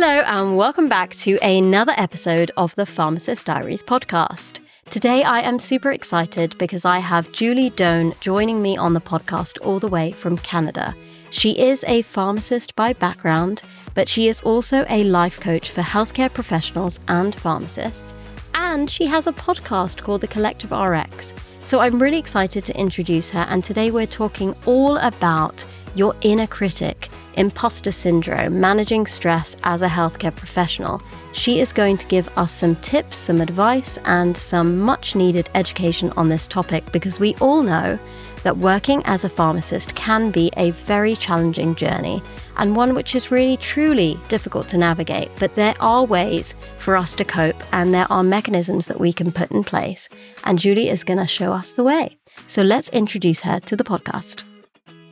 Hello and welcome back to another episode of the Pharmacist Diaries podcast. Today I am super excited because I have Julie Doan joining me on the podcast all the way from Canada. She is a pharmacist by background, but she is also a life coach for healthcare professionals and pharmacists. And she has a podcast called The Collective RX. So I'm really excited to introduce her, and today we're talking all about your inner critic, imposter syndrome, managing stress as a healthcare professional. She is going to give us some tips, some advice, and some much needed education on this topic, because we all know that working as a pharmacist can be a very challenging journey and one which is really truly difficult to navigate. But there are ways for us to cope, and there are mechanisms that we can put in place. And Julie is going to show us the way. So let's introduce her to the podcast.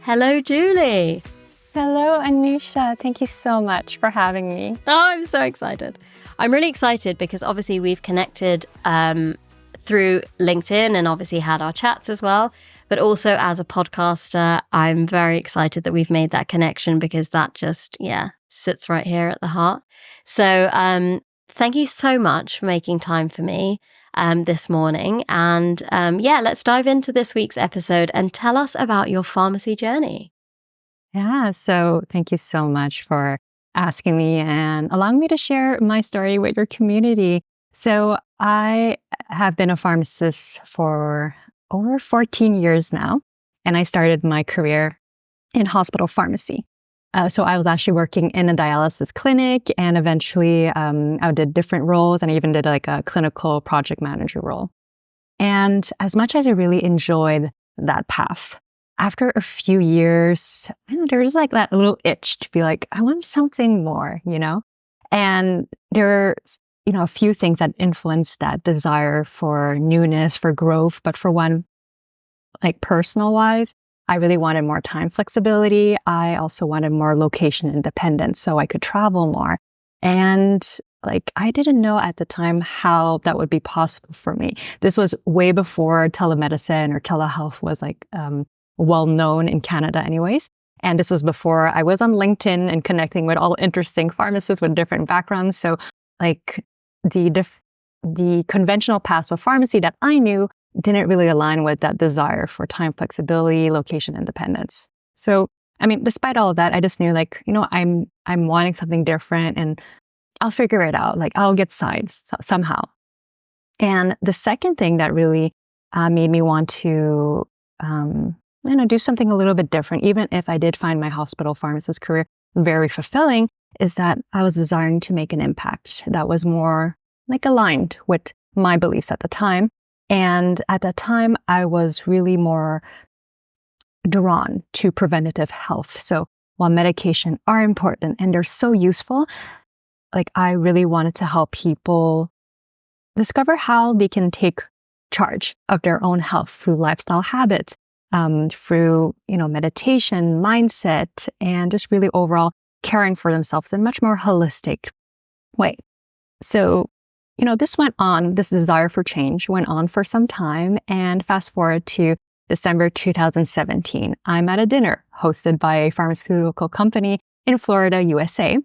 Hello, Julie. Hello, Anusha. Thank you so much for having me. Oh, I'm so excited. I'm really excited because obviously we've connected through LinkedIn and obviously had our chats as well. But also as a podcaster, I'm very excited that we've made that connection, because that just, sits right here at the heart. So thank you so much for making time for me this morning. And let's dive into this week's episode and tell us about your pharmacy journey. Yeah, so thank you so much for asking me and allowing me to share my story with your community. So I have been a pharmacist for over 14 years now, and I started my career in hospital pharmacy. So I was actually working in a dialysis clinic, and eventually I did different roles, and I even did like a clinical project manager role. And as much as I really enjoyed that path, after a few years, there was like that little itch to be like, I want something more, And there's, a few things that influenced that desire for newness, for growth. But for one, like personal wise, I really wanted more time flexibility. I also wanted more location independence so I could travel more. And I didn't know at the time how that would be possible for me. This was way before telemedicine or telehealth was well known in Canada anyways. And this was before I was on LinkedIn and connecting with all interesting pharmacists with different backgrounds. So the conventional path of pharmacy that I knew didn't really align with that desire for time flexibility, location independence. So, despite all of that, I just knew I'm wanting something different, and I'll figure it out. I'll get signs somehow. And the second thing that really made me want to do something a little bit different, even if I did find my hospital pharmacist career very fulfilling, is that I was desiring to make an impact that was more aligned with my beliefs at the time. And at that time, I was really more drawn to preventative health. So while medication are important and they're so useful, I really wanted to help people discover how they can take charge of their own health through lifestyle habits, through, meditation, mindset, and just really overall caring for themselves in a much more holistic way. So, this desire for change went on for some time, and fast forward to December 2017, I'm at a dinner hosted by a pharmaceutical company in Florida, USA.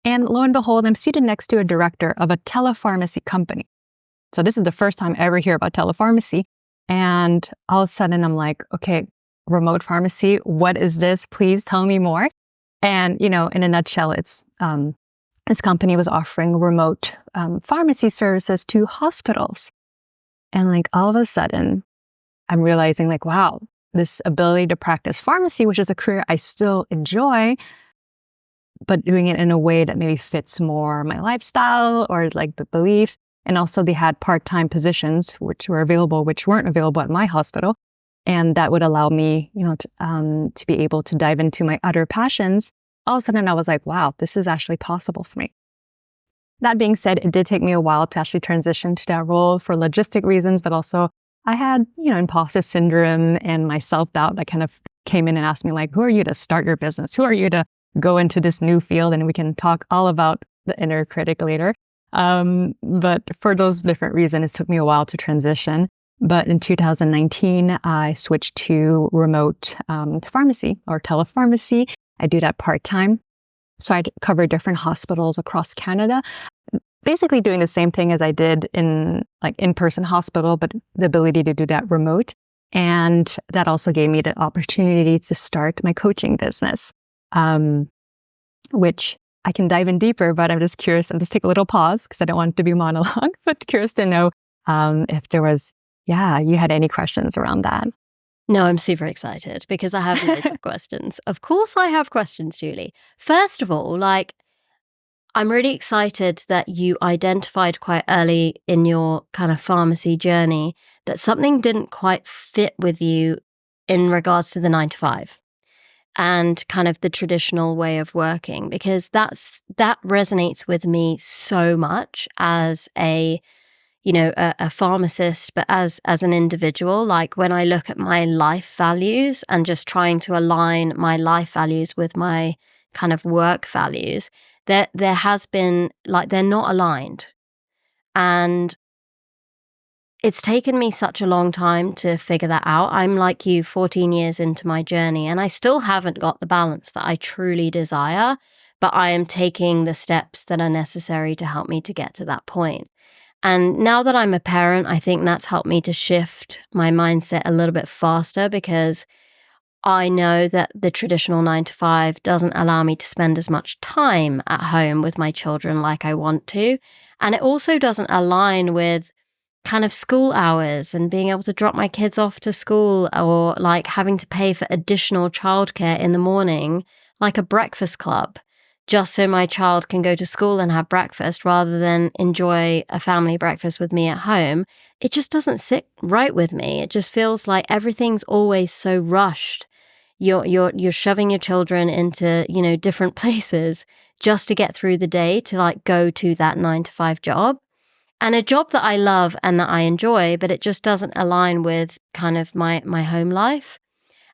And lo and behold, I'm seated next to a director of a telepharmacy company. So this is the first time I ever hear about telepharmacy. And all of a sudden I'm like, okay, remote pharmacy, what is this? Please tell me more. And, in a nutshell, it's this company was offering remote pharmacy services to hospitals. And all of a sudden, I'm realizing wow, this ability to practice pharmacy, which is a career I still enjoy, but doing it in a way that maybe fits more my lifestyle or the beliefs. And also they had part-time positions which were available, which weren't available at my hospital. And that would allow me, to be able to dive into my other passions. All of a sudden I was like, wow, this is actually possible for me. That being said, it did take me a while to actually transition to that role for logistic reasons, but also I had, imposter syndrome and my self-doubt that kind of came in and asked me who are you to start your business? Who are you to go into this new field? And we can talk all about the inner critic later. But for those different reasons, it took me a while to transition. But in 2019, I switched to remote pharmacy or telepharmacy. I do that part-time. So I'd cover different hospitals across Canada, basically doing the same thing as I did in like in-person hospital, but the ability to do that remote. And that also gave me the opportunity to start my coaching business, which I can dive in deeper, but I'm just curious. I'll just take a little pause because I don't want it to be a monologue, but curious to know if there was, you had any questions around that. No, I'm super excited because I have loads of questions. Of course I have questions, Julie. First of all, like, I'm really excited that you identified quite early in your kind of pharmacy journey that something didn't quite fit with you in regards to the 9 to 5 and kind of the traditional way of working, because that resonates with me so much as a pharmacist, but as an individual. Like, when I look at my life values and just trying to align my life values with my kind of work values, there has been, like, they're not aligned. And it's taken me such a long time to figure that out. I'm like you, 14 years into my journey, and I still haven't got the balance that I truly desire, but I am taking the steps that are necessary to help me to get to that point. And now that I'm a parent, I think that's helped me to shift my mindset a little bit faster, because I know that the traditional 9 to 5 doesn't allow me to spend as much time at home with my children like I want to. And it also doesn't align with kind of school hours and being able to drop my kids off to school, or like having to pay for additional childcare in the morning, like a breakfast club, just so my child can go to school and have breakfast rather than enjoy a family breakfast with me at home. It just doesn't sit right with me. It just feels like everything's always so rushed. You're shoving your children into, different places just to get through the day to like go to that 9 to 5 job. And a job that I love and that I enjoy, but it just doesn't align with kind of my home life.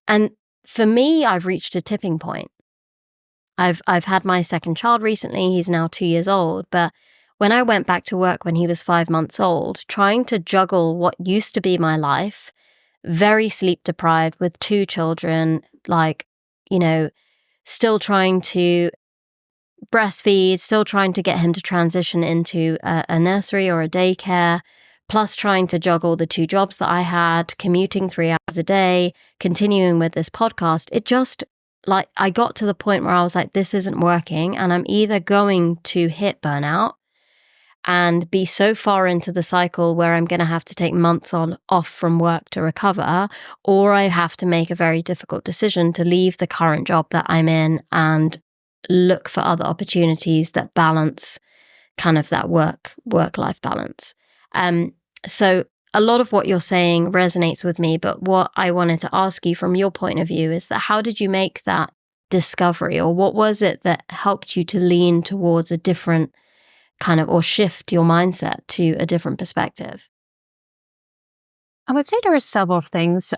And for me, I've reached a tipping point. I've had my second child recently. He's now 2 years old. But when I went back to work when he was 5 months old, trying to juggle what used to be my life, very sleep deprived with 2 children, like, still trying to breastfeed, still trying to get him to transition into a nursery or a daycare, plus trying to juggle the 2 jobs that I had, commuting 3 hours a day, continuing with this podcast. It just, like, I got to the point where I was like, this isn't working, and I'm either going to hit burnout and be so far into the cycle where I'm going to have to take months off from work to recover, or I have to make a very difficult decision to leave the current job that I'm in and look for other opportunities that balance kind of that work-life balance. So a lot of what you're saying resonates with me, but what I wanted to ask you from your point of view is that how did you make that discovery, or what was it that helped you to lean towards a different kind of, or shift your mindset to a different perspective? I would say there are several things.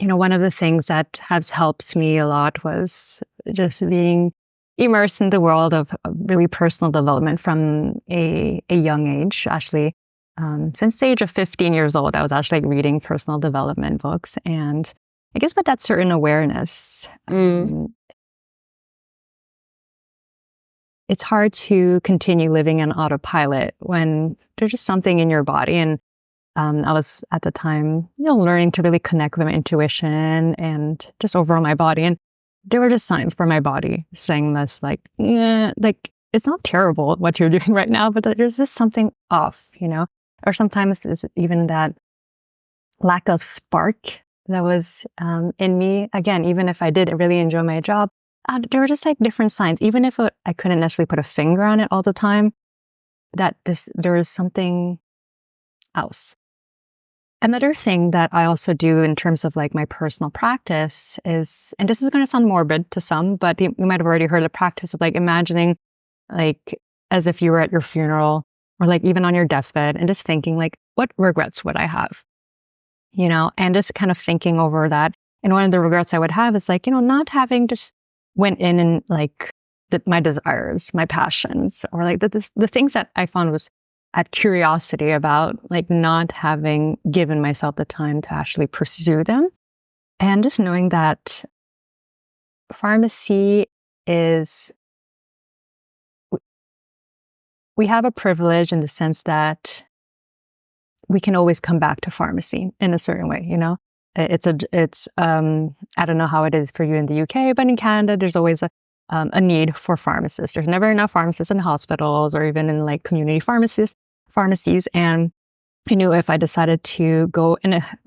One of the things that has helped me a lot was just being immersed in the world of really personal development from a young age. Actually, since the age of 15 years old, I was actually reading personal development books. And I guess with that certain awareness, it's hard to continue living in autopilot when there's just something in your body. And I was at the time, learning to really connect with my intuition and just overall my body. And there were just signs for my body saying this, like, it's not terrible what you're doing right now, but there's just something off, or sometimes there's even that lack of spark that was in me. Again, even if I did really enjoy my job, there were just like different signs, even if I couldn't necessarily put a finger on it all the time, that there was something else. Another thing that I also do in terms of like my personal practice is, and this is going to sound morbid to some, but you might have already heard the practice of like imagining like as if you were at your funeral or like even on your deathbed, and just thinking like, what regrets would I have? And just kind of thinking over that. And one of the regrets I would have is like, not having just went in and like my desires, my passions, or like the things that I found was at curiosity about, like not having given myself the time to actually pursue them. And just knowing that pharmacy is we have a privilege in the sense that we can always come back to pharmacy in a certain way, you know? It's I don't know how it is for you in the UK, but in Canada, there's always a need for pharmacists. There's never enough pharmacists in hospitals or even in like community pharmacies. And I knew if I decided to go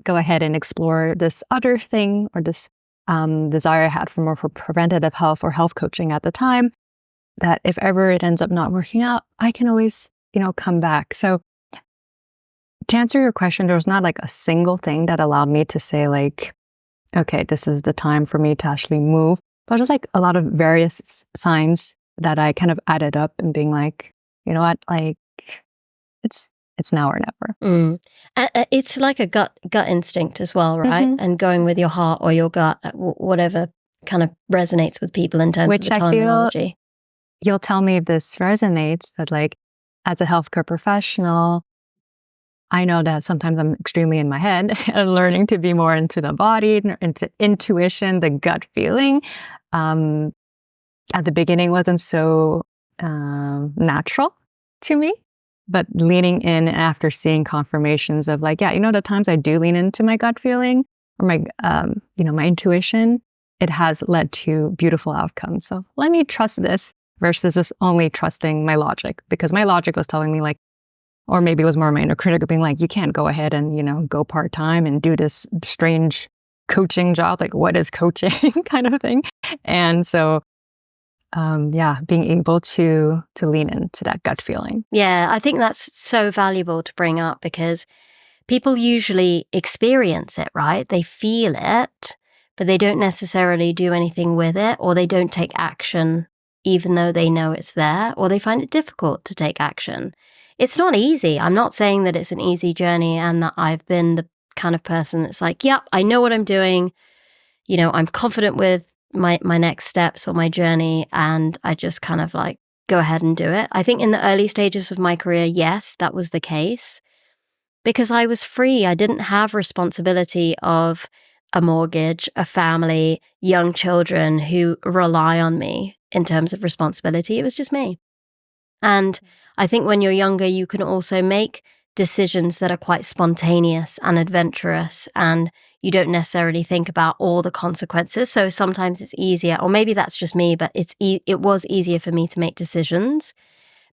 ahead and explore this other thing or this desire I had for preventative health or health coaching at the time, that if ever it ends up not working out, I can always, come back. So to answer your question, there was not like a single thing that allowed me to say like, okay, this is the time for me to actually move. But just like a lot of various signs that I kind of added up and being like, you know what, like it's now or never. It's like a gut instinct as well, right? Mm-hmm. And going with your heart or your gut, whatever kind of resonates with people in terms of the terminology. You'll tell me if this resonates, but like as a healthcare professional, I know that sometimes I'm extremely in my head and learning to be more into the body, into intuition, the gut feeling. At the beginning wasn't so natural to me, but leaning in after seeing confirmations of like, yeah, the times I do lean into my gut feeling or my, my intuition, it has led to beautiful outcomes. So let me trust this versus just only trusting my logic, because my logic was telling me like, or maybe it was more my inner critic being like, you can't go ahead and, go part-time and do this strange coaching job. Like, what is coaching kind of thing? And so, being able to lean into that gut feeling. Yeah, I think that's so valuable to bring up because people usually experience it, right? They feel it, but they don't necessarily do anything with it, or they don't take action even though they know it's there, or they find it difficult to take action. It's not easy. I'm not saying that it's an easy journey and that I've been the kind of person that's like, yep, I know what I'm doing. I'm confident with my next steps or my journey, and I just kind of like go ahead and do it. I think in the early stages of my career, yes, that was the case because I was free. I didn't have responsibility of a mortgage, a family, young children who rely on me in terms of responsibility. It was just me. And I think when you're younger, you can also make decisions that are quite spontaneous and adventurous, and you don't necessarily think about all the consequences. So sometimes it's easier, or maybe that's just me, but it was easier for me to make decisions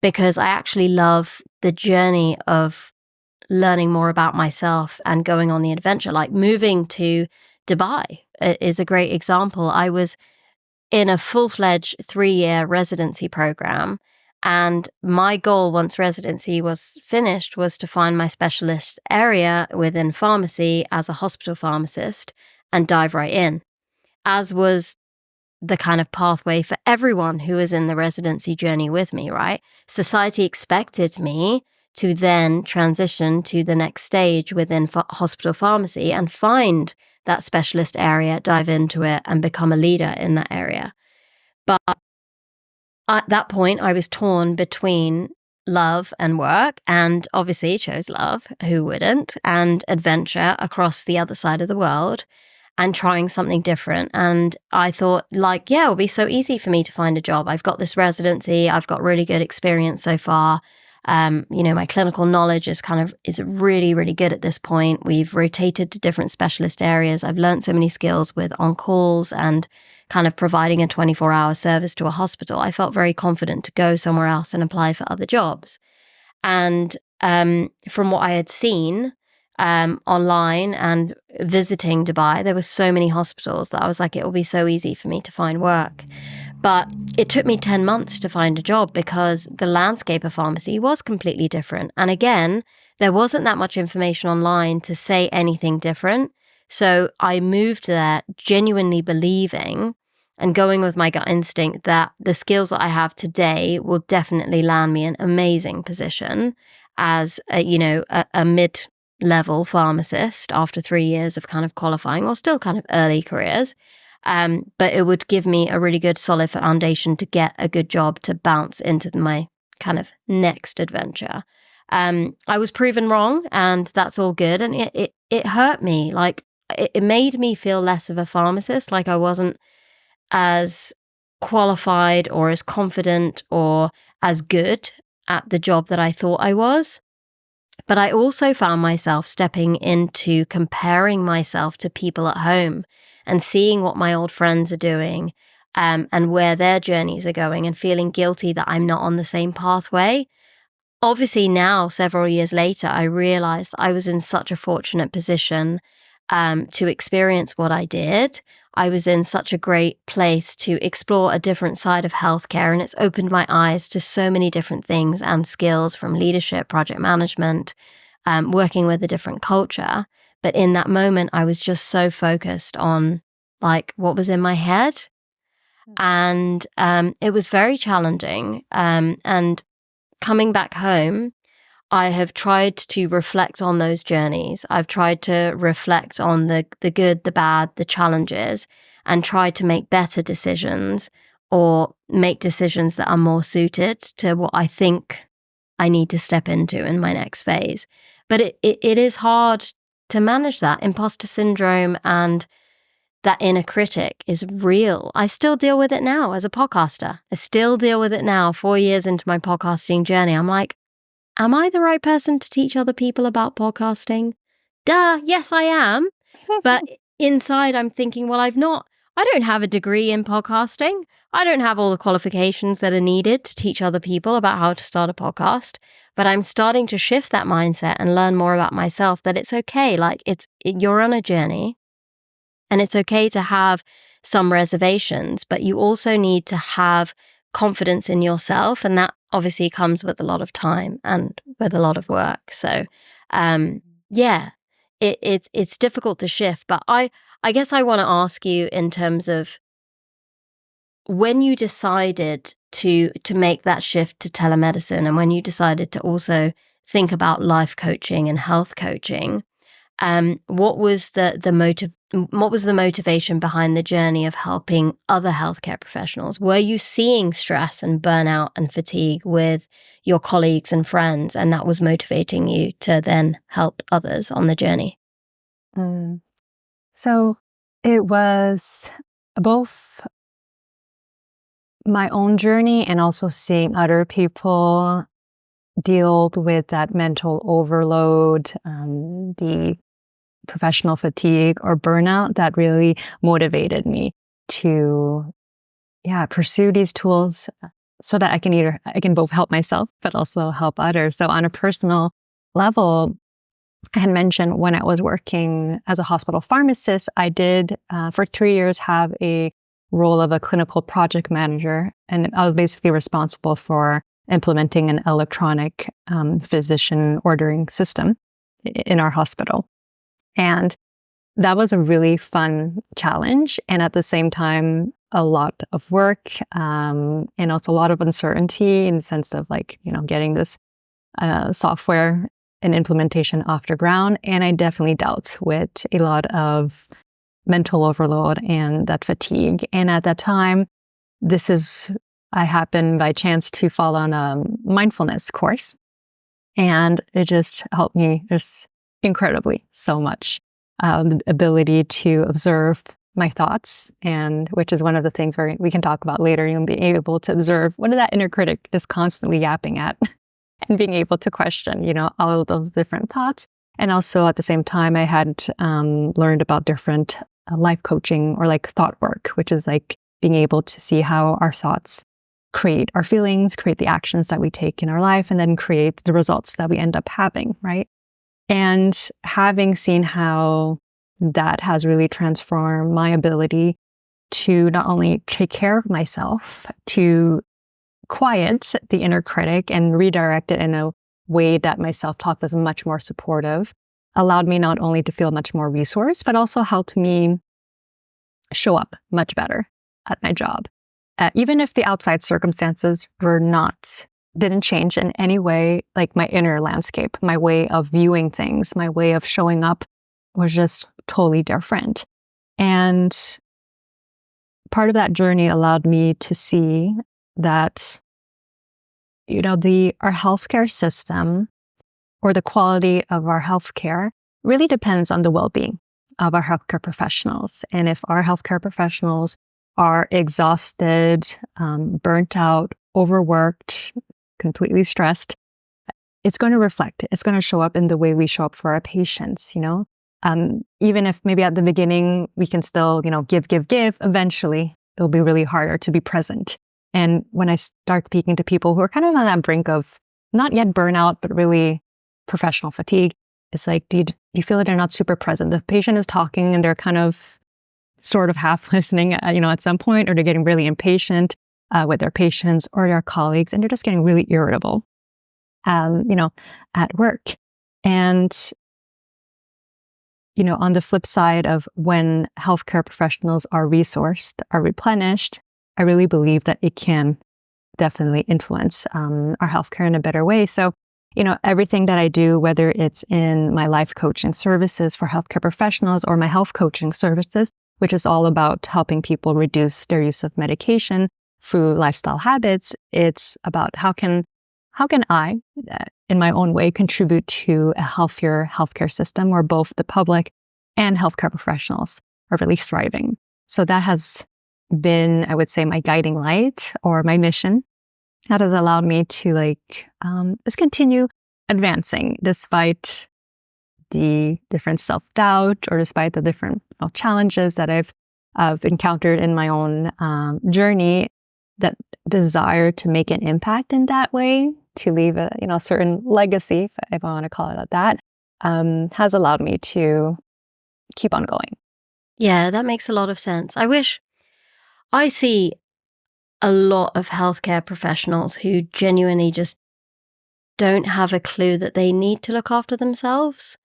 because I actually love the journey of learning more about myself and going on the adventure. Like moving to Dubai is a great example. I was in a full-fledged 3-year residency program. And my goal once residency was finished was to find my specialist area within pharmacy as a hospital pharmacist and dive right in, as was the kind of pathway for everyone who was in the residency journey with me, right? Society expected me to then transition to the next stage within hospital pharmacy and find that specialist area, dive into it, and become a leader in that area. But at that point, I was torn between love and work, and obviously chose love, who wouldn't, and adventure across the other side of the world and trying something different. And I thought, like, yeah, it'll be so easy for me to find a job. I've got this residency. I've got really good experience so far. My clinical knowledge is really, really good at this point. We've rotated to different specialist areas. I've learned so many skills with on-calls and kind of providing a 24-hour service to a hospital. I felt very confident to go somewhere else and apply for other jobs. And from what I had seen online and visiting Dubai, there were so many hospitals that I was like, it will be so easy for me to find work. But it took me 10 months to find a job because the landscape of pharmacy was completely different. And again, there wasn't that much information online to say anything different. So I moved there genuinely believing and going with my gut instinct that the skills that I have today will definitely land me in an amazing position as a mid-level pharmacist after 3 years of kind of qualifying, or still kind of early careers. But it would give me a really good solid foundation to get a good job to bounce into my kind of next adventure. I was proven wrong, and that's all good. And it hurt me. Like it made me feel less of a pharmacist. Like I wasn't as qualified or as confident or as good at the job that I thought I was. But I also found myself stepping into comparing myself to people at home and seeing what my old friends are doing, and where their journeys are going, and feeling guilty that I'm not on the same pathway. Obviously now, several years later, I realized that I was in such a fortunate position to experience what I did. I was in such a great place to explore a different side of healthcare, and it's opened my eyes to so many different things and skills, from leadership, project management, working with a different culture. But in that moment, I was just so focused on like what was in my head. And it was very challenging. And coming back home, I have tried to reflect on those journeys. I've tried to reflect on the good, the bad, the challenges, and try to make better decisions, or make decisions that are more suited to what I think I need to step into in my next phase. But it is hard to manage that. Imposter syndrome and that inner critic is real. I still deal with it now as a podcaster. I still deal with it now, 4 years into my podcasting journey. I'm like, am I the right person to teach other people about podcasting? Duh, yes, I am. But inside, I'm thinking, well, I don't have a degree in podcasting. I don't have all the qualifications that are needed to teach other people about how to start a podcast. But I'm starting to shift that mindset and learn more about myself, that it's okay. Like you're on a journey, and it's okay to have some reservations, but you also need to have confidence in yourself. And that obviously comes with a lot of time and with a lot of work. So, yeah, it's difficult to shift. But I guess I want to ask you, in terms of when you decided to make that shift to telemedicine, and when you decided to also think about life coaching and health coaching, what was the motivation behind the journey of helping other healthcare professionals? Were you seeing stress and burnout and fatigue with your colleagues and friends, and that was motivating you to then help others on the journey? So it was both my own journey and also seeing other people deal with that mental overload, the professional fatigue or burnout, that really motivated me to pursue these tools, so that I can both help myself but also help others. So on a personal level, I had mentioned when I was working as a hospital pharmacist, I did for 3 years have a role of a clinical project manager, and I was basically responsible for implementing an electronic physician ordering system in our hospital. And that was a really fun challenge. And at the same time, a lot of work, and also a lot of uncertainty in the sense of getting this software and implementation off the ground. And I definitely dealt with a lot of mental overload and that fatigue. And at that time, I happened by chance to fall on a mindfulness course. And it just helped me just incredibly so much. The ability to observe my thoughts, and which is one of the things we can talk about later. You'll be able to observe what is that inner critic is constantly yapping at, and being able to question, all of those different thoughts. And also at the same time, I had learned about different life coaching, or thought work, which is being able to see how our thoughts create our feelings, create the actions that we take in our life, and then create the results that we end up having, right? And having seen how that has really transformed my ability to not only take care of myself, to quiet the inner critic and redirect it in a way that my self-talk was much more supportive, allowed me not only to feel much more resourced, but also helped me show up much better at my job. Even if the outside circumstances didn't change in any way, my inner landscape, my way of viewing things, my way of showing up was just totally different. And part of that journey allowed me to see that, our healthcare system, or the quality of our healthcare, really depends on the well-being of our healthcare professionals. And if our healthcare professionals are exhausted, burnt out, overworked, completely stressed, it's going to reflect. It's going to show up in the way we show up for our patients, even if maybe at the beginning we can still, give, eventually it'll be really harder to be present. And when I start speaking to people who are kind of on that brink of not yet burnout, but really professional fatigue, it's like, do you feel that they're not super present? The patient is talking and they're kind of sort of half listening, at some point, or they're getting really impatient with their patients or their colleagues, and they're just getting really irritable, at work. And, on the flip side of when healthcare professionals are resourced, are replenished, I really believe that it can definitely influence our healthcare in a better way. So, everything that I do, whether it's in my life coaching services for healthcare professionals or my health coaching services, which is all about helping people reduce their use of medication through lifestyle habits, it's about how can I, in my own way, contribute to a healthier healthcare system where both the public and healthcare professionals are really thriving. So that has been, I would say, my guiding light or my mission. That has allowed me to just continue advancing despite the different self-doubt or despite the different challenges that I've encountered in my own journey. That desire to make an impact in that way, to leave a certain legacy, if I want to call it that, has allowed me to keep on going. Yeah, that makes a lot of sense. I see a lot of healthcare professionals who genuinely just don't have a clue that they need to look after themselves.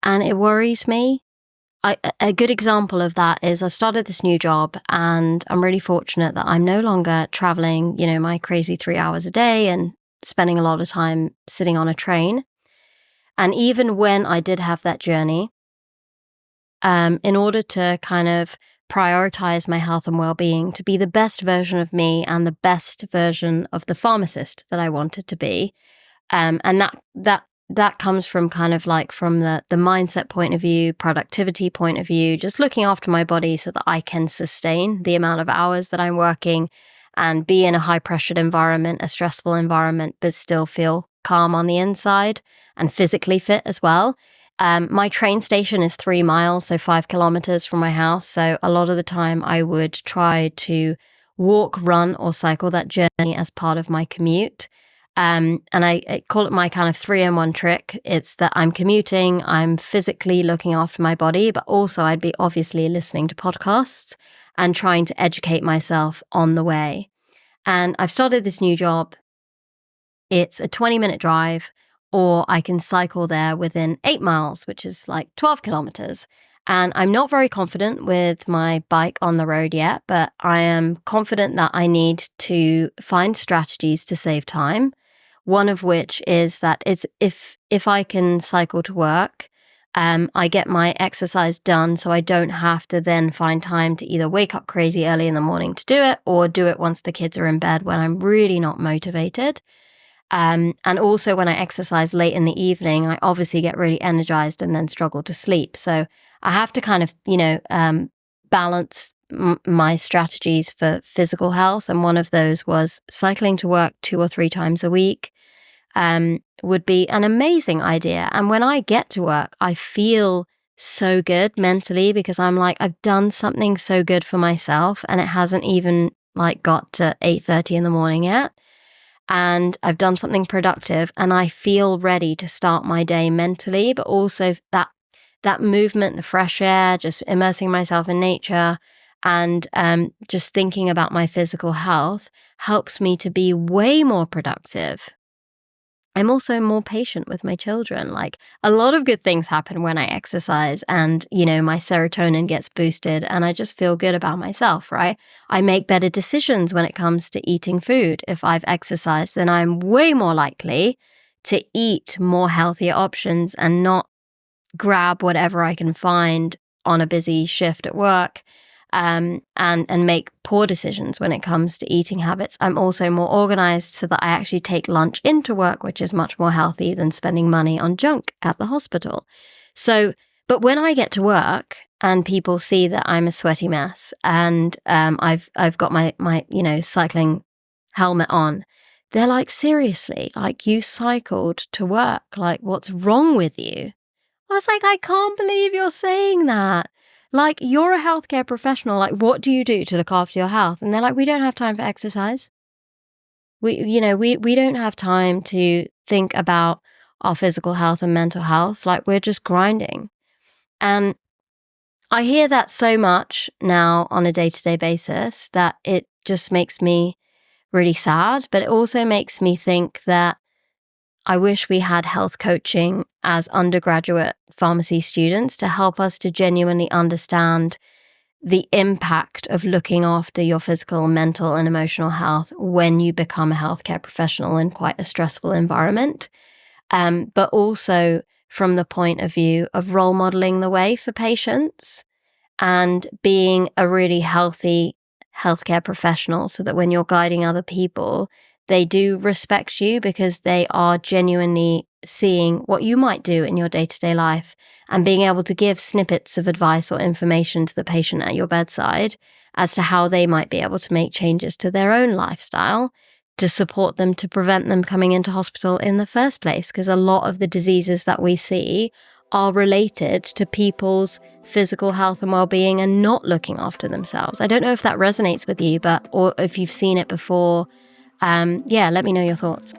And it worries me. A good example of that is I've started this new job and I'm really fortunate that I'm no longer traveling, my crazy 3 hours a day and spending a lot of time sitting on a train. And even when I did have that journey, in order to kind of prioritize my health and well-being to be the best version of me and the best version of the pharmacist that I wanted to be, and that comes from kind of from the mindset point of view, productivity point of view, just looking after my body so that I can sustain the amount of hours that I'm working and be in a high-pressured environment, a stressful environment, but still feel calm on the inside and physically fit as well. My train station is 3 miles, so 5 kilometers from my house. So a lot of the time I would try to walk, run, or cycle that journey as part of my commute. And I call it my kind of 3-in-1 trick. It's that I'm commuting, I'm physically looking after my body, but also I'd be obviously listening to podcasts and trying to educate myself on the way. And I've started this new job. It's a 20-minute drive, or I can cycle there within 8 miles, which is 12 kilometers. And I'm not very confident with my bike on the road yet, but I am confident that I need to find strategies to save time. One of which is that it's if I can cycle to work, I get my exercise done, so I don't have to then find time to either wake up crazy early in the morning to do it or do it once the kids are in bed when I'm really not motivated. And also when I exercise late in the evening, I obviously get really energized and then struggle to sleep. So I have to kind of, balance my strategies for physical health. And one of those was cycling to work 2 or 3 times a week. Would be an amazing idea. And when I get to work, I feel so good mentally because I'm I've done something so good for myself and it hasn't even got to 8:30 in the morning yet. And I've done something productive and I feel ready to start my day mentally, but also that movement, the fresh air, just immersing myself in nature and just thinking about my physical health helps me to be way more productive. I'm also more patient with my children. A lot of good things happen when I exercise and, my serotonin gets boosted and I just feel good about myself, right? I make better decisions when it comes to eating food. If I've exercised, then I'm way more likely to eat more healthier options and not grab whatever I can find on a busy shift at work. And make poor decisions when it comes to eating habits. I'm also more organized so that I actually take lunch into work, which is much more healthy than spending money on junk at the hospital. So, but when I get to work and people see that I'm a sweaty mess and I've got my cycling helmet on, they're like, seriously, like, you cycled to work. Like, what's wrong with you? I was like, I can't believe you're saying that. Like, you're a healthcare professional. Like, what do you do to look after your health? And they're like, we don't have time for exercise. We don't have time to think about our physical health and mental health. Like, we're just grinding. And I hear that so much now on a day-to-day basis that it just makes me really sad. But it also makes me think that I wish we had health coaching as undergraduate pharmacy students to help us to genuinely understand the impact of looking after your physical, mental, and emotional health when you become a healthcare professional in quite a stressful environment. But also from the point of view of role modeling the way for patients and being a really healthy healthcare professional so that when you're guiding other people, they do respect you because they are genuinely seeing what you might do in your day-to-day life and being able to give snippets of advice or information to the patient at your bedside as to how they might be able to make changes to their own lifestyle to support them to prevent them coming into hospital in the first place. Because a lot of the diseases that we see are related to people's physical health and well-being and not looking after themselves. I don't know if that resonates with you, or if you've seen it before. Let me know your thoughts.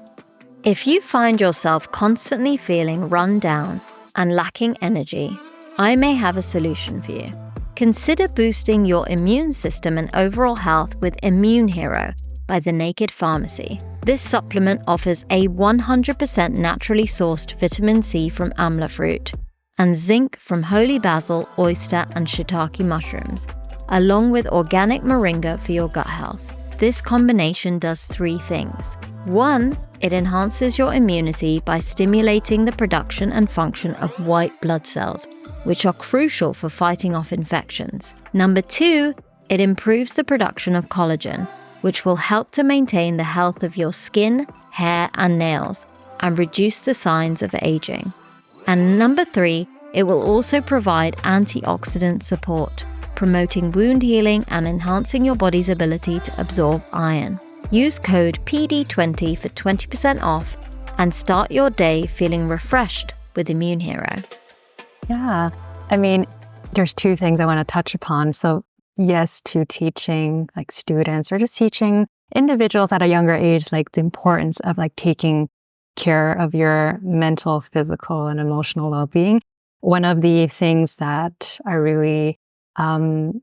If you find yourself constantly feeling run down and lacking energy, I may have a solution for you. Consider boosting your immune system and overall health with Immune Hero by The Naked Pharmacy. This supplement offers a 100% naturally sourced vitamin C from amla fruit and zinc from holy basil, oyster, and shiitake mushrooms, along with organic moringa for your gut health. This combination does 3 things. 1, it enhances your immunity by stimulating the production and function of white blood cells, which are crucial for fighting off infections. 2, it improves the production of collagen, which will help to maintain the health of your skin, hair, and nails, and reduce the signs of aging. And 3, it will also provide antioxidant support, promoting wound healing and enhancing your body's ability to absorb iron. Use code PD20 for 20% off and start your day feeling refreshed with Immune Hero. Yeah. I mean, there's 2 things I want to touch upon. So yes, to teaching like students or just teaching individuals at a younger age, like the importance of like taking care of your mental, physical, and emotional well-being. One of the things that I really am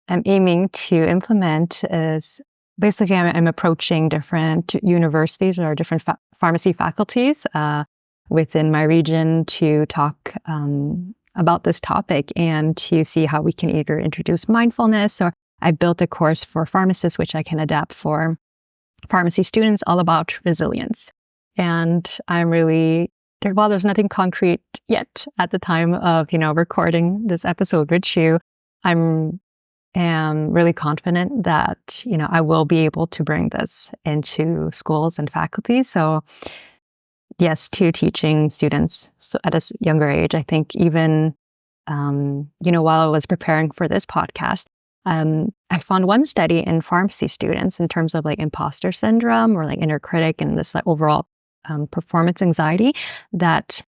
aiming to implement is basically I'm approaching different universities or different pharmacy faculties within my region to talk about this topic and to see how we can either introduce mindfulness, or I built a course for pharmacists which I can adapt for pharmacy students all about resilience. And I'm really, while there's nothing concrete yet at the time of, recording this episode with you, I'm really confident that, I will be able to bring this into schools and faculty. So yes, to teaching students at a younger age. I think even, while I was preparing for this podcast, I found one study in pharmacy students in terms of like imposter syndrome or like inner critic and this like overall performance anxiety, that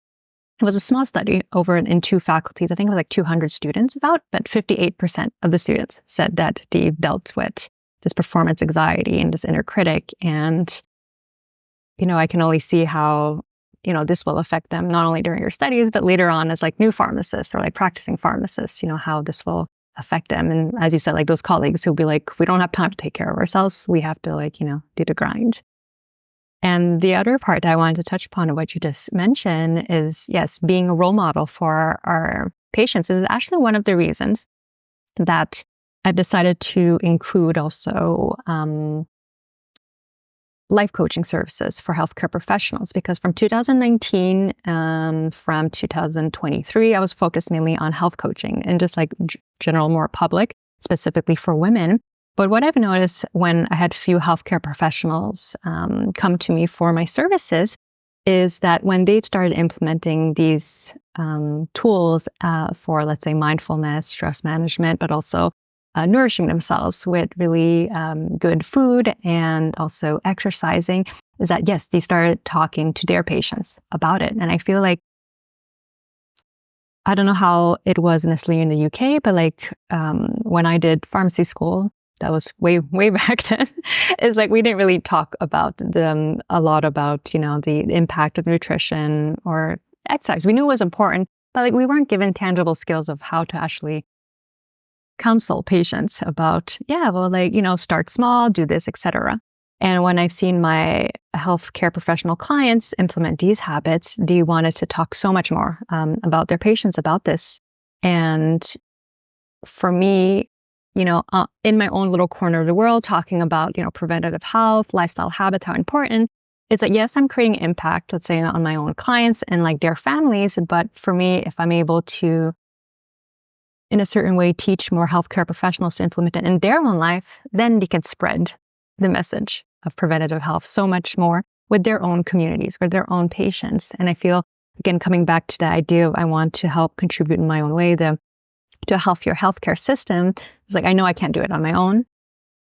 it was a small study over in 2 faculties. I think it was like 200 students but 58% of the students said that they dealt with this performance anxiety and this inner critic. And, I can only see how, this will affect them not only during your studies, but later on as like new pharmacists or like practicing pharmacists, how this will affect them. And as you said, like those colleagues who'll be like, we don't have time to take care of ourselves. We have to like, do the grind. And the other part that I wanted to touch upon of what you just mentioned is, yes, being a role model for our patients is actually one of the reasons that I decided to include also life coaching services for healthcare professionals, because from 2019, from 2023, I was focused mainly on health coaching and just like general, more public, specifically for women. But what I've noticed when I had few healthcare professionals come to me for my services is that when they've started implementing these tools for, let's say, mindfulness, stress management, but also nourishing themselves with really good food and also exercising, is that, yes, they started talking to their patients about it. And I feel like, I don't know how it was necessarily in the UK, but like when I did pharmacy school, that was way, way back then, is like we didn't really talk about a lot about, the impact of nutrition or exercise. We knew it was important, but like we weren't given tangible skills of how to actually counsel patients about, start small, do this, etc. And when I've seen my healthcare professional clients implement these habits, they wanted to talk so much more about their patients about this. And for me, in my own little corner of the world, talking about, preventative health, lifestyle habits, how important, it's like, yes, I'm creating impact, let's say on my own clients and like their families. But for me, if I'm able to, in a certain way, teach more healthcare professionals to implement it in their own life, then they can spread the message of preventative health so much more with their own communities, with their own patients. And I feel, again, coming back to the idea of I want to help contribute in my own way to a healthier healthcare system, it's like, I know I can't do it on my own.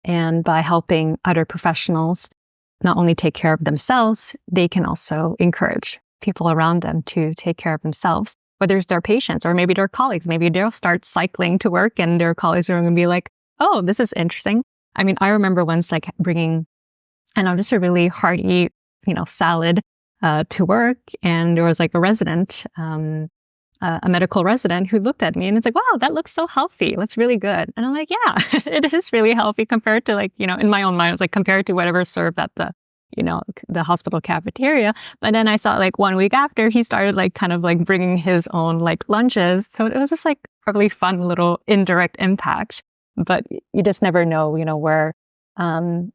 And by helping other professionals not only take care of themselves, they can also encourage people around them to take care of themselves, whether it's their patients or maybe their colleagues. Maybe they'll start cycling to work and their colleagues are going to be like, oh, this is interesting. I mean, I remember once like bringing, just a really hearty, salad to work. And there was like a resident, a medical resident who looked at me and it's like, wow, that looks so healthy. Looks really good. And I'm like, yeah, it is really healthy compared to like, in my own mind, it was like compared to whatever served at the hospital cafeteria. But then I saw like 1 week after he started like kind of like bringing his own like lunches. So it was just like a really fun little indirect impact. But you just never know, where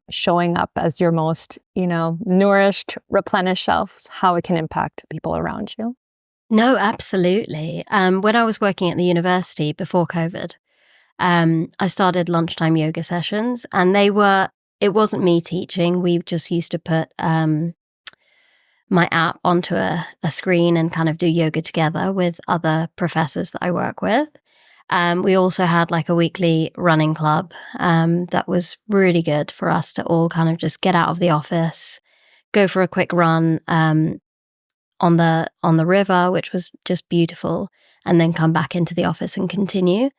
showing up as your most, nourished, replenished selves, how it can impact people around you. No, absolutely. When I was working at the university before COVID, I started lunchtime yoga sessions and it wasn't me teaching. We just used to put my app onto a screen and kind of do yoga together with other professors that I work with. We also had like a weekly running club that was really good for us to all kind of just get out of the office, go for a quick run on the river, which was just beautiful, and then come back into the office and continue.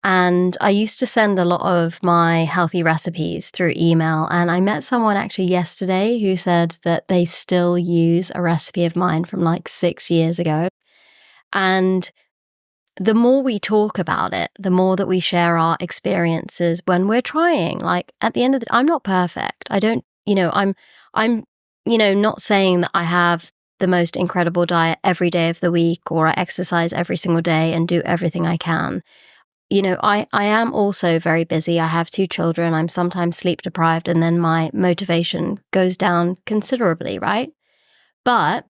And I used to send a lot of my healthy recipes through email. And I met someone actually yesterday who said that they still use a recipe of mine from like 6 years ago. And the more we talk about it, the more that we share our experiences when we're trying. Like at the end of I'm not perfect. I don't, I'm not saying that I have the most incredible diet every day of the week or I exercise every single day and do everything I can. I am also very busy. I have 2 children. I'm sometimes sleep deprived and then my motivation goes down considerably, right? But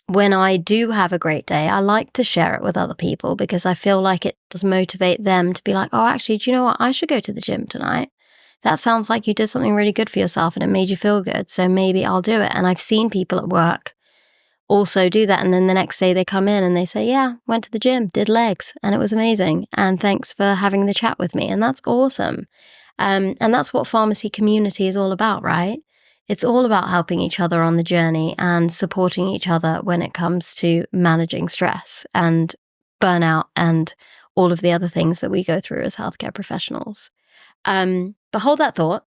when I do have a great day, I like to share it with other people because I feel like it does motivate them to be like, oh, actually, do you know what? I should go to the gym tonight. That sounds like you did something really good for yourself and it made you feel good. So maybe I'll do it. And I've seen people at work also do that. And then the next day they come in and they say, yeah, went to the gym, did legs, and it was amazing. And thanks for having the chat with me. And that's awesome. And that's what pharmacy community is all about, right? It's all about helping each other on the journey and supporting each other when it comes to managing stress and burnout and all of the other things that we go through as healthcare professionals. But hold that thought.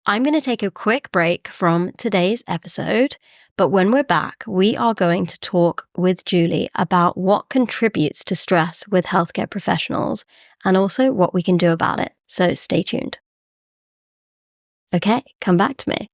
I'm going to take a quick break from today's episode, but when we're back, we are going to talk with Julie about what contributes to stress with healthcare professionals and also what we can do about it. So stay tuned. Okay, come back to me.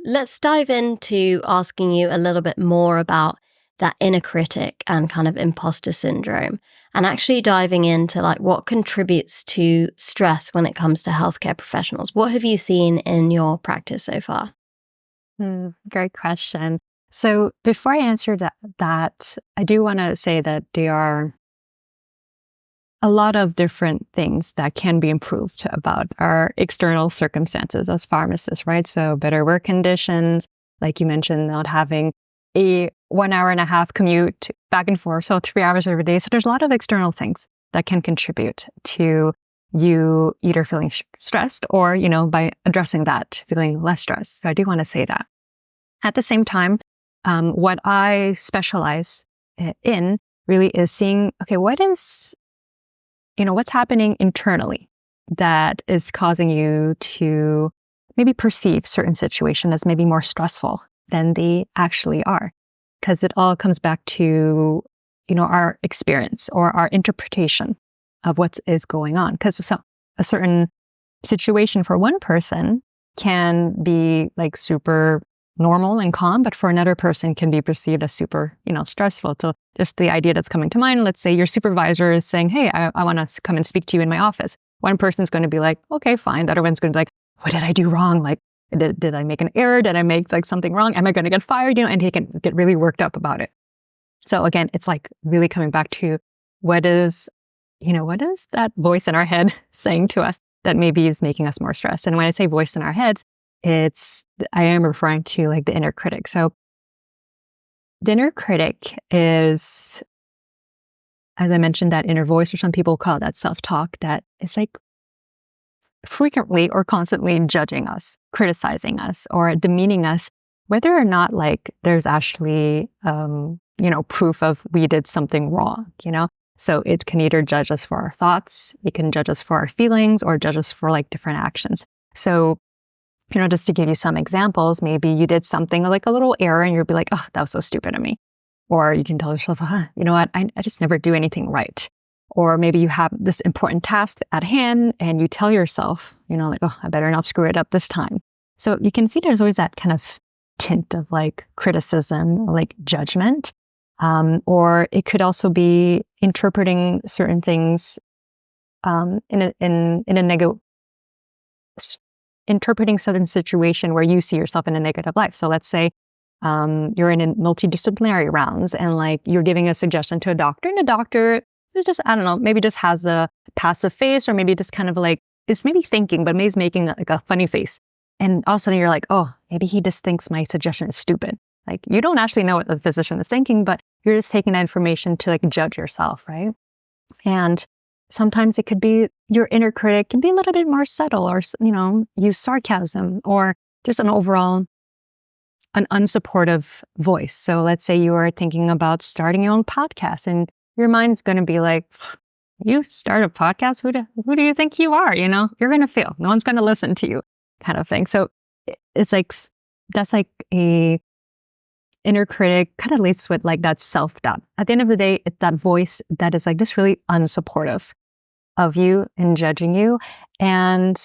Let's dive into asking you a little bit more about that inner critic and kind of imposter syndrome, and actually diving into like what contributes to stress when it comes to healthcare professionals. What have you seen in your practice so far? Great question. So before I answer that, I do want to say that there are a lot of different things that can be improved about our external circumstances as pharmacists, right? So better work conditions, like you mentioned, not having a 1.5 hour commute back and forth, so 3 hours every day. So there's a lot of external things. that can contribute to you either feeling stressed or, by addressing that, feeling less stressed. So I do want to say that. At the same time, what I specialize in really is seeing, okay, what's happening internally that is causing you to maybe perceive certain situations as maybe more stressful than they actually are. Because it all comes back to, our experience or our interpretation of what is going on. Because a certain situation for one person can be like super normal and calm, but for another person can be perceived as super, stressful. So just the idea that's coming to mind, let's say your supervisor is saying, hey, I want to come and speak to you in my office. One person's going to be like, okay, fine. The other one's going to be like, what did I do wrong? Like, did I make an error? Did I make like something wrong? Am I going to get fired? And he can get really worked up about it. So again, it's like really coming back to what is that voice in our head saying to us that maybe is making us more stressed? And when I say voice in our heads, I am referring to like the inner critic. So the inner critic is, as I mentioned, that inner voice, or some people call it that self-talk, that is like frequently or constantly judging us, criticizing us, or demeaning us, whether or not like there's actually, proof of we did something wrong, So it can either judge us for our thoughts, it can judge us for our feelings, or judge us for like different actions. So, just to give you some examples, maybe you did something like a little error and you'll be like, oh, that was so stupid of me. Or you can tell yourself, you know what, I just never do anything right. Or maybe you have this important task at hand and you tell yourself, like, oh, I better not screw it up this time. So you can see there's always that kind of tint of like criticism or like judgment. Or it could also be interpreting certain things in a negative, interpreting certain situation where you see yourself in a negative light. So let's say you're in a multidisciplinary rounds and like you're giving a suggestion to a doctor, and the doctor is just, I don't know, maybe just has a passive face, or maybe just kind of like is maybe thinking, but maybe he's making like a funny face. And all of a sudden you're like, oh, maybe he just thinks my suggestion is stupid. Like you don't actually know what the physician is thinking, but you're just taking that information to like judge yourself, right? And sometimes it could be your inner critic can be a little bit more subtle, or, use sarcasm, or just an overall, an unsupportive voice. So let's say you are thinking about starting your own podcast and your mind's going to be like, you start a podcast? Who do you think you are? You're going to fail. No one's going to listen to you, kind of thing. So it's like, that's like a inner critic kind of leads with like that self-doubt. At the end of the day, it's that voice that is like just really unsupportive of you and judging you. And,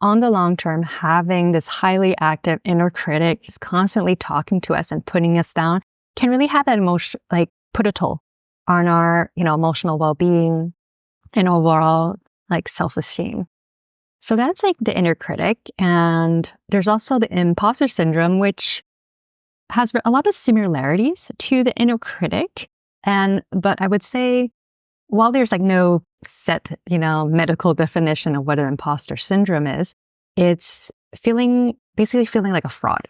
on the long term, having this highly active inner critic just constantly talking to us and putting us down can really have that emotion, like put a toll on our, emotional well-being and overall like self-esteem. So that's like the inner critic. And there's also the imposter syndrome, which has a lot of similarities to the inner critic. But I would say, while there's like no set, medical definition of what an imposter syndrome is, it's basically feeling like a fraud,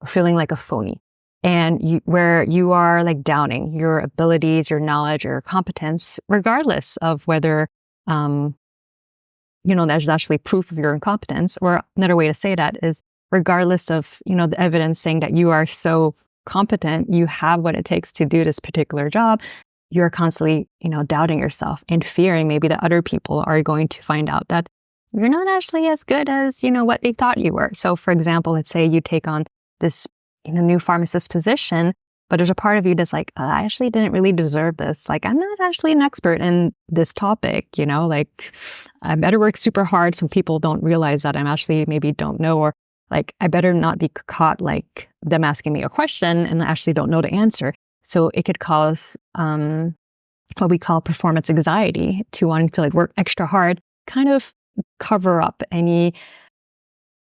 or feeling like a phony. And where you are like doubting your abilities, your knowledge, your competence, regardless of whether, there's actually proof of your incompetence. Or another way to say that is, regardless of, the evidence saying that you are so competent, you have what it takes to do this particular job, you're constantly, doubting yourself and fearing maybe that other people are going to find out that you're not actually as good as, what they thought you were. So for example, let's say you take on this, new pharmacist position, but there's a part of you that's like, I actually didn't really deserve this. Like, I'm not actually an expert in this topic, like I better work super hard so people don't realize that I'm actually maybe don't know, or like, I better not be caught like them asking me a question and I actually don't know the answer. So it could cause what we call performance anxiety, to wanting to like work extra hard, kind of cover up any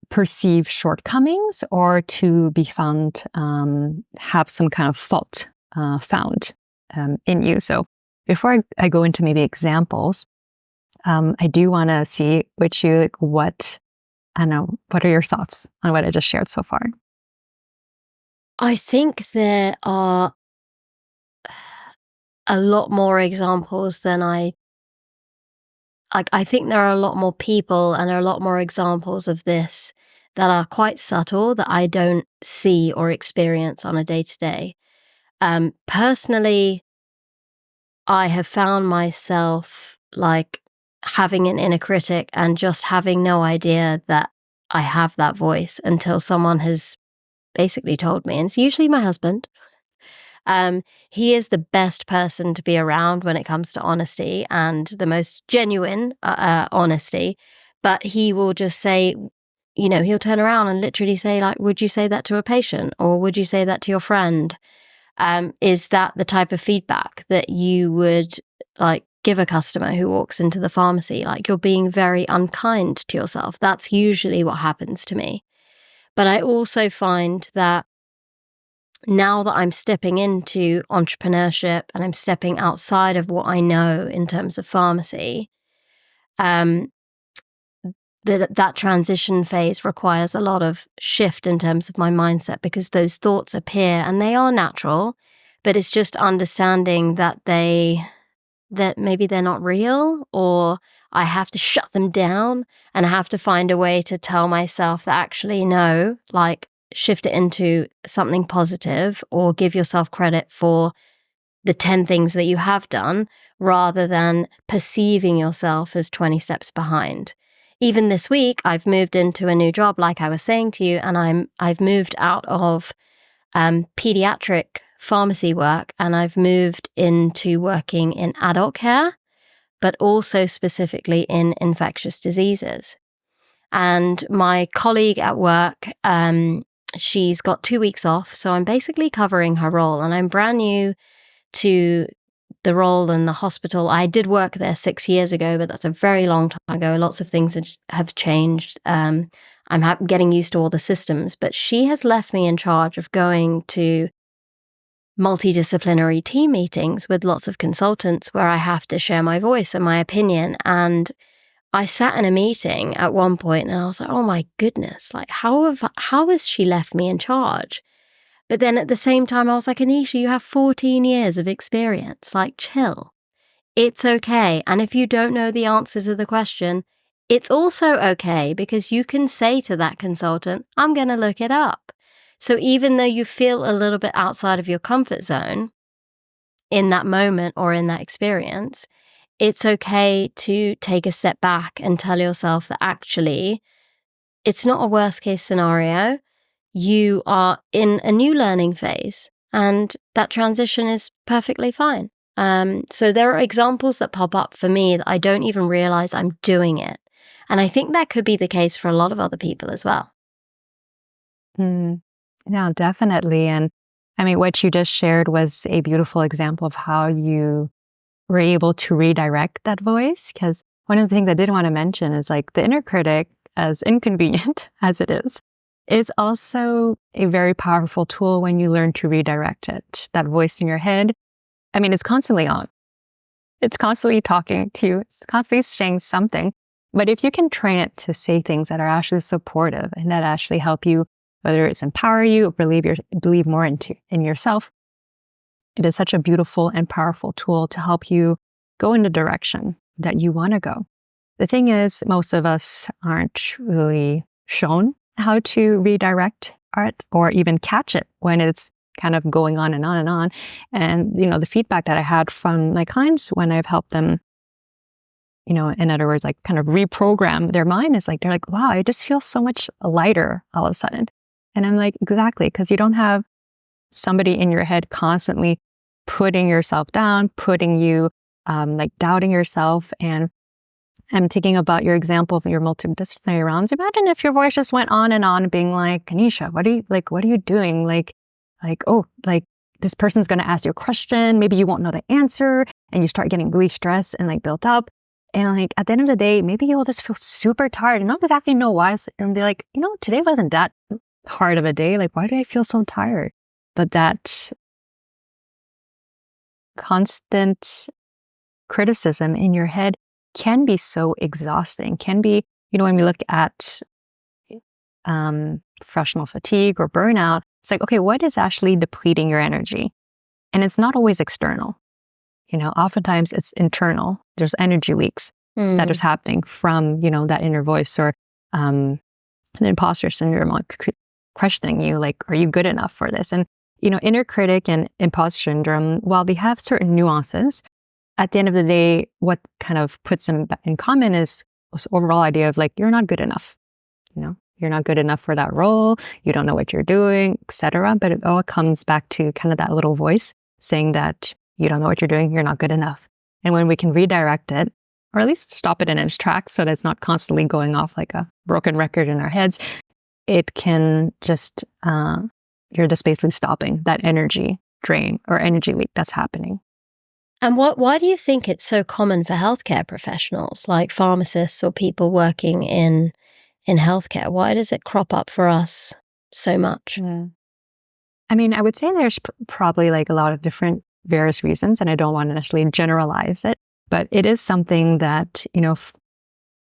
perceived shortcomings, or to be found, have some kind of fault found in you. So before I go into maybe examples, I do want to see what are your thoughts on what I just shared so far? I think there are a lot more examples than I think there are a lot more people and there are a lot more examples of this that are quite subtle that I don't see or experience on a day-to-day. Personally, I have found myself like having an inner critic and just having no idea that I have that voice until someone has basically told me. And it's usually my husband. He is the best person to be around when it comes to honesty and the most genuine honesty. But he will just say, he'll turn around and literally say, like, would you say that to a patient? Or would you say that to your friend? Is that the type of feedback that you would like give a customer who walks into the pharmacy? Like, you're being very unkind to yourself. That's usually what happens to me. But I also find that now that I'm stepping into entrepreneurship and I'm stepping outside of what I know in terms of pharmacy, that transition phase requires a lot of shift in terms of my mindset, because those thoughts appear and they are natural, but it's just understanding that maybe they're not real, or I have to shut them down and I have to find a way to tell myself that actually no, like, shift it into something positive or give yourself credit for the 10 things that you have done rather than perceiving yourself as 20 steps behind. Even this week, I've moved into a new job, like I was saying to you, and I've moved out of pediatric pharmacy work and I've moved into working in adult care, but also specifically in infectious diseases. And my colleague at work, she's got 2 weeks off, so I'm basically covering her role, and I'm brand new to the role in the hospital. I did work there 6 years ago, but that's a very long time ago. Lots of things have changed. I'm getting used to all the systems, but she has left me in charge of going to multidisciplinary team meetings with lots of consultants where I have to share my voice and my opinion. And I sat in a meeting at one point and I was like, oh my goodness, like how has she left me in charge? But then at the same time, I was like, Anisha, you have 14 years of experience, like chill. It's okay. And if you don't know the answer to the question, it's also okay, because you can say to that consultant, I'm going to look it up. So even though you feel a little bit outside of your comfort zone in that moment or in that experience, it's okay to take a step back and tell yourself that actually it's not a worst case scenario. You are in a new learning phase and that transition is perfectly fine. So there are examples that pop up for me that I don't even realize I'm doing it. And I think that could be the case for a lot of other people as well. No, definitely. And I mean, what you just shared was a beautiful example of how you were able to redirect that voice. Because one of the things I did want to mention is like the inner critic, as inconvenient as it is also a very powerful tool when you learn to redirect it. That voice in your head, I mean, it's constantly on. It's constantly talking to you. It's constantly saying something. But if you can train it to say things that are actually supportive and that actually help you, whether it's empower you or believe more in yourself, it is such a beautiful and powerful tool to help you go in the direction that you want to go. The thing is, most of us aren't really shown how to redirect art or even catch it when it's kind of going on and on and on. And, the feedback that I had from my clients when I've helped them, in other words, like kind of reprogram their mind is like, they're like, wow, I just feel so much lighter all of a sudden. And I'm like, exactly, because you don't have somebody in your head constantly putting yourself down, putting you, like doubting yourself. And I'm thinking about your example of your multidisciplinary rounds. Imagine if your voice just went on and on being like, Anisha, what are you doing? Like, oh, like this person's going to ask you a question. Maybe you won't know the answer and you start getting really stressed and like built up. And like at the end of the day, maybe you'll just feel super tired and not exactly know why. And be like, today wasn't that hard of a day. Like, why do I feel so tired? But that constant criticism in your head can be so exhausting, can be, when we look at professional fatigue or burnout, it's like, okay, what is actually depleting your energy? And it's not always external. oftentimes it's internal. There's energy leaks that is happening from, that inner voice or the imposter syndrome, like questioning you, like, are you good enough for this? And, inner critic and imposter syndrome, while they have certain nuances, at the end of the day, what kind of puts them in common is this overall idea of like, you're not good enough. You're not good enough for that role. You don't know what you're doing, etc. But it all comes back to kind of that little voice saying that you don't know what you're doing. You're not good enough. And when we can redirect it, or at least stop it in its tracks so that it's not constantly going off like a broken record in our heads, it can just, you're just basically stopping that energy drain or energy leak that's happening. And why do you think it's so common for healthcare professionals, like pharmacists or people working in healthcare? Why does it crop up for us so much? Yeah. I mean, I would say there's probably like a lot of different various reasons, and I don't want to necessarily generalize it, but it is something that,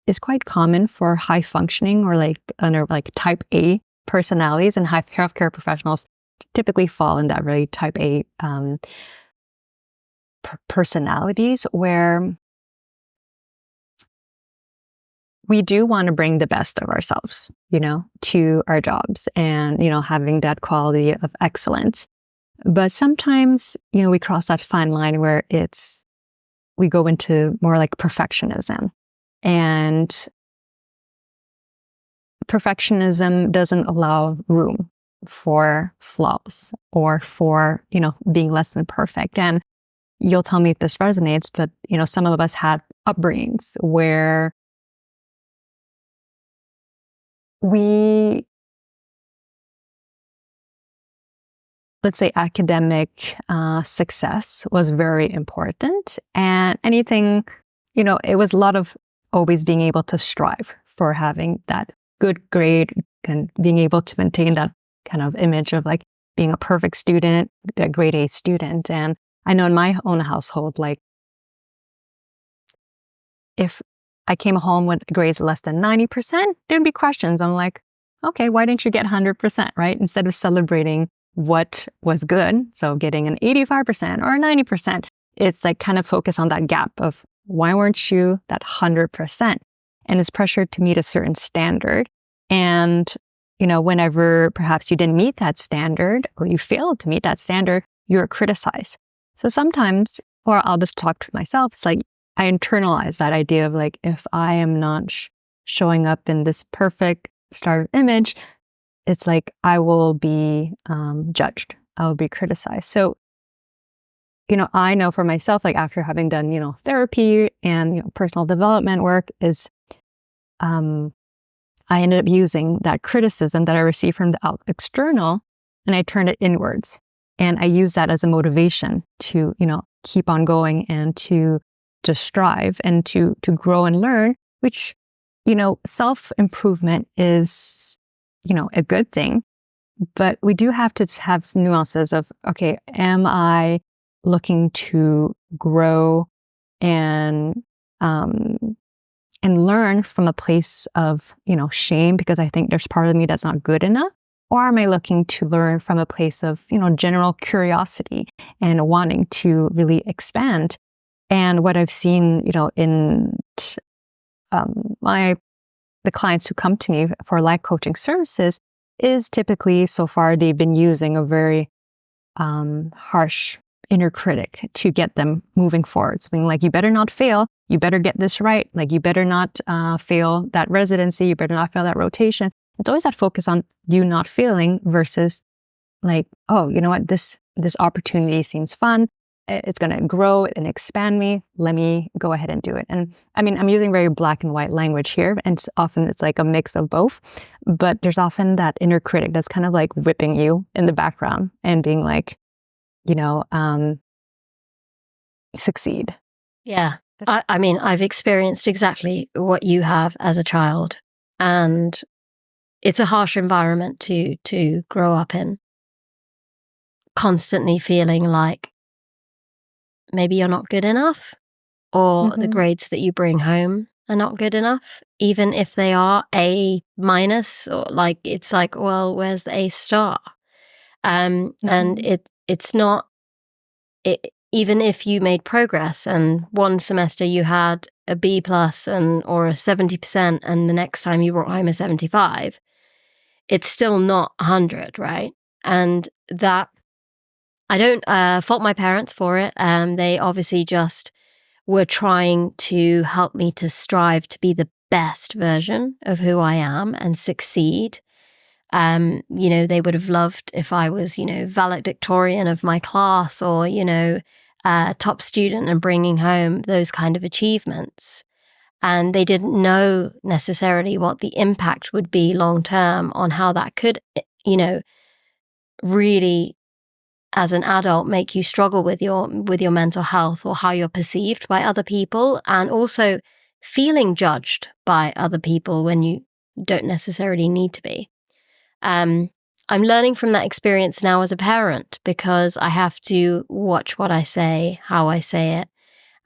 is quite common for high functioning or like under like type A personalities, and healthcare professionals typically fall in that really type A personalities, where we do want to bring the best of ourselves, to our jobs and, having that quality of excellence. But sometimes, we cross that fine line where we go into more like perfectionism, and perfectionism doesn't allow room for flaws or for, being less than perfect. And you'll tell me if this resonates, but, some of us had upbringings where let's say academic success was very important, and anything, it was a lot of always being able to strive for having that good grade and being able to maintain that kind of image of like being a perfect student, a grade A student. And I know in my own household, like if I came home with grades less than 90%, there'd be questions. I'm like, okay, why didn't you get 100%, right? Instead of celebrating what was good, so getting an 85% or a 90%, it's like kind of focus on that gap of why weren't you that 100%? And it's pressured to meet a certain standard. And, whenever perhaps you didn't meet that standard or you failed to meet that standard, you're criticized. So sometimes, or I'll just talk to myself, it's like I internalize that idea of like, if I am not showing up in this perfect startup image, it's like I will be judged. I will be criticized. So, I know for myself, like after having done, therapy and personal development work, is I ended up using that criticism that I received from the external, and I turned it inwards. And I use that as a motivation to, keep on going and to strive and to grow and learn, which, self-improvement is, a good thing. But we do have to have some nuances of, okay, am I looking to grow and learn from a place of, shame because I think there's part of me that's not good enough? Or am I looking to learn from a place of, general curiosity and wanting to really expand? And what I've seen, in the clients who come to me for life coaching services is typically so far they've been using a very harsh inner critic to get them moving forward. So being like, you better not fail. You better get this right. Like, you better not fail that residency. You better not fail that rotation. It's always that focus on you not failing versus like, oh, you know what? This opportunity seems fun. It's going to grow and expand me. Let me go ahead and do it. And I mean, I'm using very black and white language here, and often it's like a mix of both. But there's often that inner critic that's kind of like whipping you in the background and being like, succeed. Yeah. I mean, I've experienced exactly what you have as a child, and it's a harsh environment to grow up in. Constantly feeling like maybe you're not good enough, or the grades that you bring home are not good enough, even if they are A minus, or like, it's like, well, where's the A star? And it's not, even if you made progress and one semester you had a B plus or a 70%, and the next time you brought home a 75, it's still not 100, right? And that, I don't fault my parents for it. They obviously just were trying to help me to strive to be the best version of who I am and succeed. They would have loved if I was, valedictorian of my class, or, top student and bringing home those kind of achievements. And they didn't know necessarily what the impact would be long term on how that could, really, as an adult, make you struggle with your mental health, or how you're perceived by other people, and also feeling judged by other people when you don't necessarily need to be. I'm learning from that experience now as a parent, because I have to watch what I say, how I say it.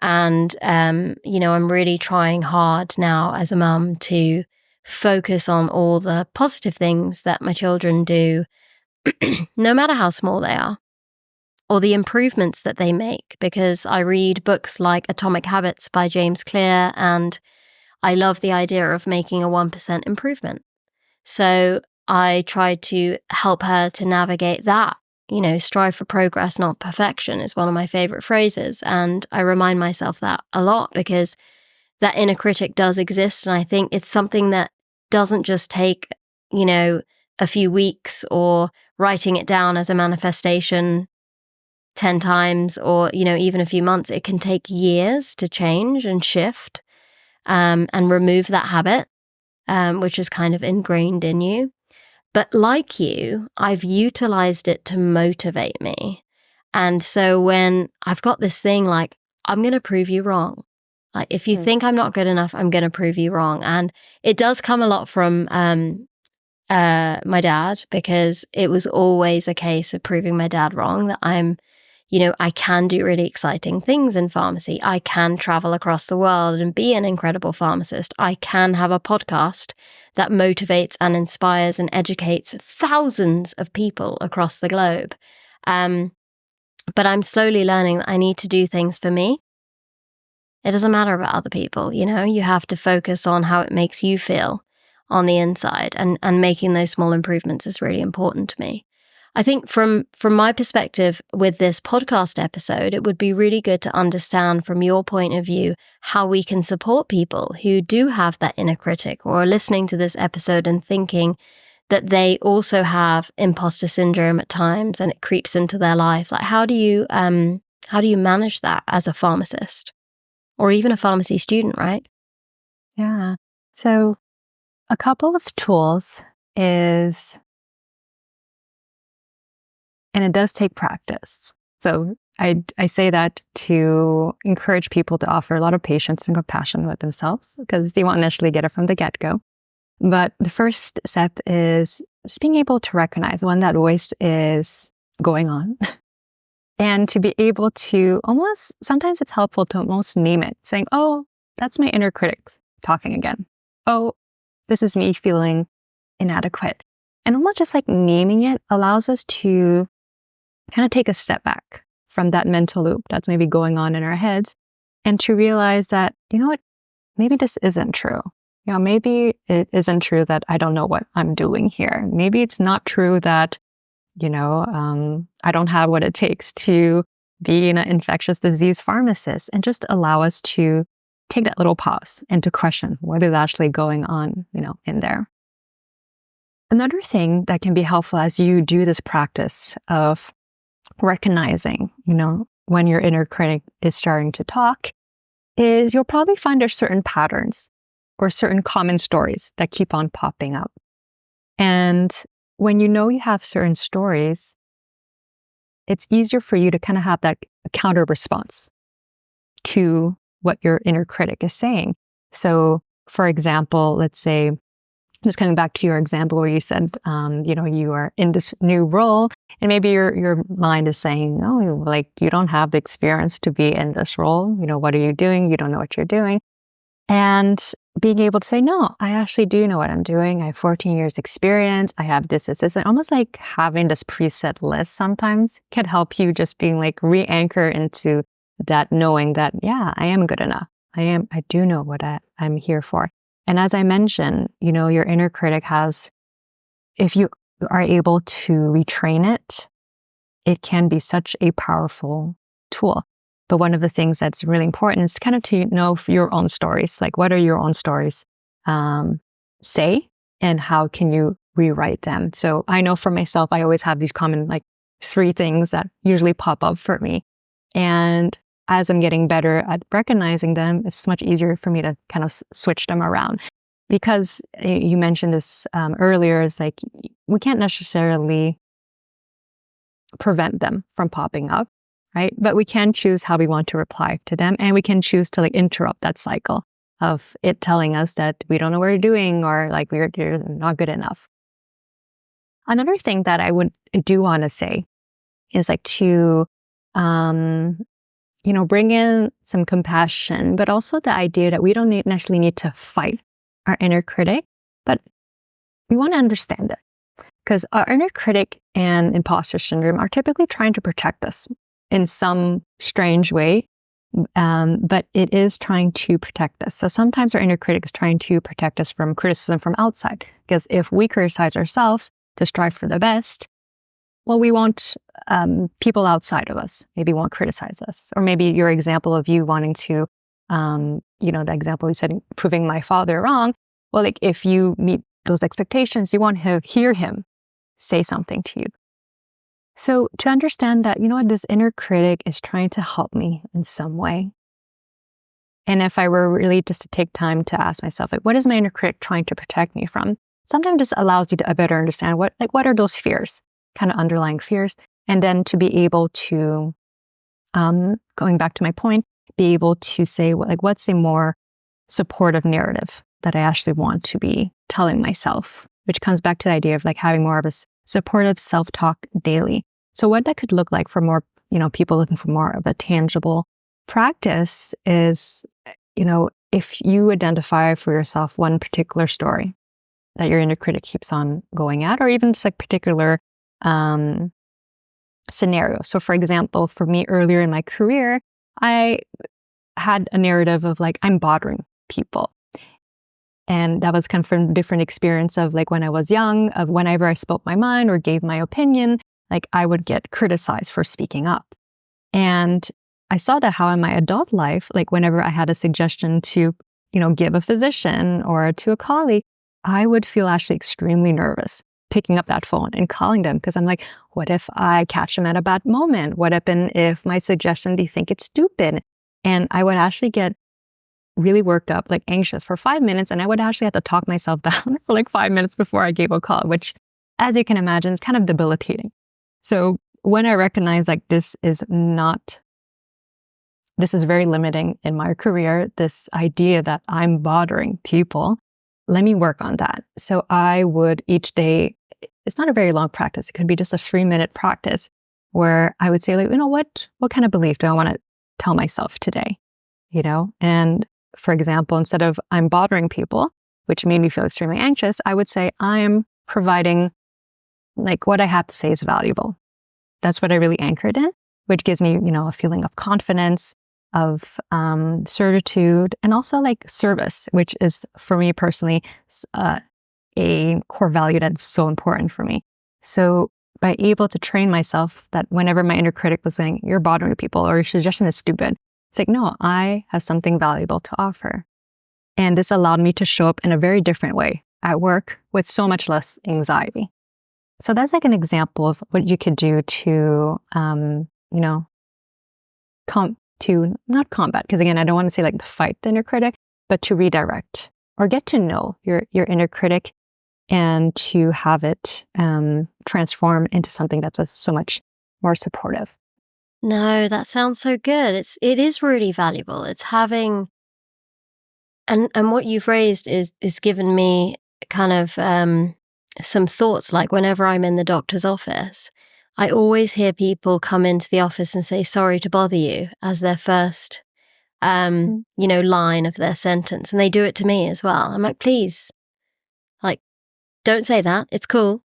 And, I'm really trying hard now as a mum to focus on all the positive things that my children do, no matter how small they are, or the improvements that they make, because I read books like Atomic Habits by James Clear, and I love the idea of making a 1% improvement. So I try to help her to navigate that. Strive for progress, not perfection, is one of my favorite phrases. And I remind myself that a lot, because that inner critic does exist. And I think it's something that doesn't just take, a few weeks, or writing it down as a manifestation 10 times, or, even a few months. It can take years to change and shift, and remove that habit, which is kind of ingrained in you. But like you, I've utilized it to motivate me. And so when I've got this thing like, I'm going to prove you wrong. Like, if you think I'm not good enough, I'm going to prove you wrong. And it does come a lot from my dad, because it was always a case of proving my dad wrong, that I can do really exciting things in pharmacy. I can travel across the world and be an incredible pharmacist. I can have a podcast that motivates and inspires and educates thousands of people across the globe. But I'm slowly learning that I need to do things for me. It doesn't matter about other people, you have to focus on how it makes you feel on the inside, and making those small improvements is really important to me. I think from my perspective with this podcast episode, it would be really good to understand from your point of view how we can support people who do have that inner critic, or are listening to this episode and thinking that they also have imposter syndrome at times, and it creeps into their life. Like, how do you manage that as a pharmacist, or even a pharmacy student, right? Yeah. So a couple of tools is, and it does take practice. So I say that to encourage people to offer a lot of patience and compassion with themselves, because you won't initially get it from the get-go. But the first step is just being able to recognize when that voice is going on, and to be able to sometimes it's helpful to almost name it, saying, oh, that's my inner critic talking again. Oh, this is me feeling inadequate. And almost just like naming it allows us to kind of take a step back from that mental loop that's maybe going on in our heads, and to realize that, maybe this isn't true. Maybe it isn't true that I don't know what I'm doing here. Maybe it's not true that, I don't have what it takes to be an infectious disease pharmacist, and just allow us to take that little pause and to question what is actually going on, in there. Another thing that can be helpful as you do this practice of recognizing, when your inner critic is starting to talk, is you'll probably find there's certain patterns or certain common stories that keep on popping up. And when you have certain stories, it's easier for you to kind of have that counter response to what your inner critic is saying. So, for example, let's say, just coming back to your example where you said, you are in this new role, and maybe your mind is saying, oh, like, you don't have the experience to be in this role. What are you doing? You don't know what you're doing. And being able to say, no, I actually do know what I'm doing. I have 14 years experience. I have this, and almost like having this preset list sometimes can help you just being like re-anchor into that knowing that, yeah, I am good enough. I do know what I'm here for. And as I mentioned, your inner critic has, if you are able to retrain it, it can be such a powerful tool. But one of the things that's really important is kind of to know your own stories. Like, what are your own stories say, and how can you rewrite them? So I know for myself, I always have these common, like, 3 things that usually pop up for me. And as I'm getting better at recognizing them, it's much easier for me to kind of switch them around. Because you mentioned this earlier, is like, we can't necessarily prevent them from popping up, right? But we can choose how we want to reply to them, and we can choose to like interrupt that cycle of it telling us that we don't know what we're doing, or like we're not good enough. Another thing that I do want to say is like to, bring in some compassion, but also the idea that we don't necessarily need to fight our inner critic, but we want to understand it. Because our inner critic and imposter syndrome are typically trying to protect us in some strange way, but it is trying to protect us. So sometimes our inner critic is trying to protect us from criticism from outside. Because if we criticize ourselves to strive for the best, well, we want people outside of us maybe won't criticize us. Or maybe your example of you wanting to, the example we said, proving my father wrong. Well, like, if you meet those expectations, you want to hear him say something to you. So to understand that, this inner critic is trying to help me in some way. And if I were really just to take time to ask myself, like, what is my inner critic trying to protect me from? Sometimes this allows you to better understand what are those fears, kind of underlying fears. And then to be able to, going back to my point, be able to say, what's a more supportive narrative that I actually want to be telling myself, which comes back to the idea of like having more of a supportive self-talk daily. So what that could look like for more, people looking for more of a tangible practice is, if you identify for yourself one particular story that your inner critic keeps on going at, or even just like particular scenario. So for example, for me earlier in my career, I had a narrative of like, I'm bothering people. And that was kind of from different experience of like when I was young, of whenever I spoke my mind or gave my opinion, like I would get criticized for speaking up. And I saw that how in my adult life, like whenever I had a suggestion to, give a physician or to a colleague, I would feel actually extremely nervous picking up that phone and calling them, because I'm like, what if I catch them at a bad moment? What if my suggestion, they think it's stupid? And I would actually get really worked up, like anxious for 5 minutes. And I would actually have to talk myself down for like 5 minutes before I gave a call, which, as you can imagine, is kind of debilitating. So when I recognize like this is very limiting in my career, this idea that I'm bothering people, let me work on that. So I would each day, it's not a very long practice. It could be just a 3-minute practice where I would say like, what kind of belief do I want to tell myself today? And for example, instead of I'm bothering people, which made me feel extremely anxious, I would say I'm providing, like, what I have to say is valuable. That's what I really anchored in, which gives me, a feeling of confidence, of certitude, and also like service, which is for me personally a core value that's so important for me. So by able to train myself that whenever my inner critic was saying, you're bothering people or your suggestion is stupid, it's like, no, I have something valuable to offer. And this allowed me to show up in a very different way at work with so much less anxiety. So that's like an example of what you could do to, not combat, because again, I don't want to say like to fight the inner critic, but to redirect or get to know your inner critic and to have it transform into something that's so much more supportive. No, that sounds so good. It is really valuable. It's having, and what you've raised is given me kind of some thoughts. Like whenever I'm in the doctor's office, I always hear people come into the office and say, sorry to bother you, as their first line of their sentence. And they do it to me as well. I'm like, please, like, don't say that. It's cool.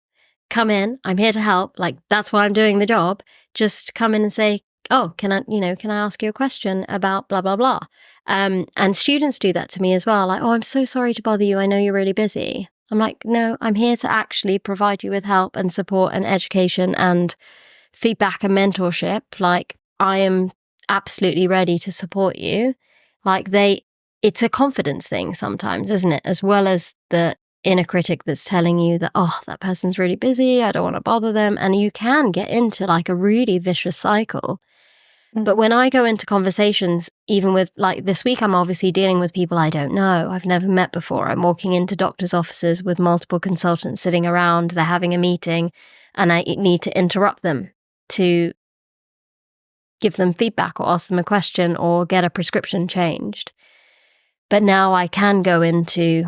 Come in. I'm here to help. Like, that's why I'm doing the job. Just come in and say, oh, can I ask you a question about blah, blah, blah. And students do that to me as well. Like, oh, I'm so sorry to bother you. I know you're really busy. I'm like, no, I'm here to actually provide you with help and support and education and feedback and mentorship. Like, I am absolutely ready to support you. Like, it's a confidence thing sometimes, isn't it? As well as the inner critic that's telling you that, oh, that person's really busy, I don't want to bother them. And you can get into like a really vicious cycle. But when I go into conversations, even with like this week, I'm obviously dealing with people I don't know, I've never met before. I'm walking into doctors' offices with multiple consultants sitting around, they're having a meeting, and I need to interrupt them to give them feedback or ask them a question or get a prescription changed. But now I can go into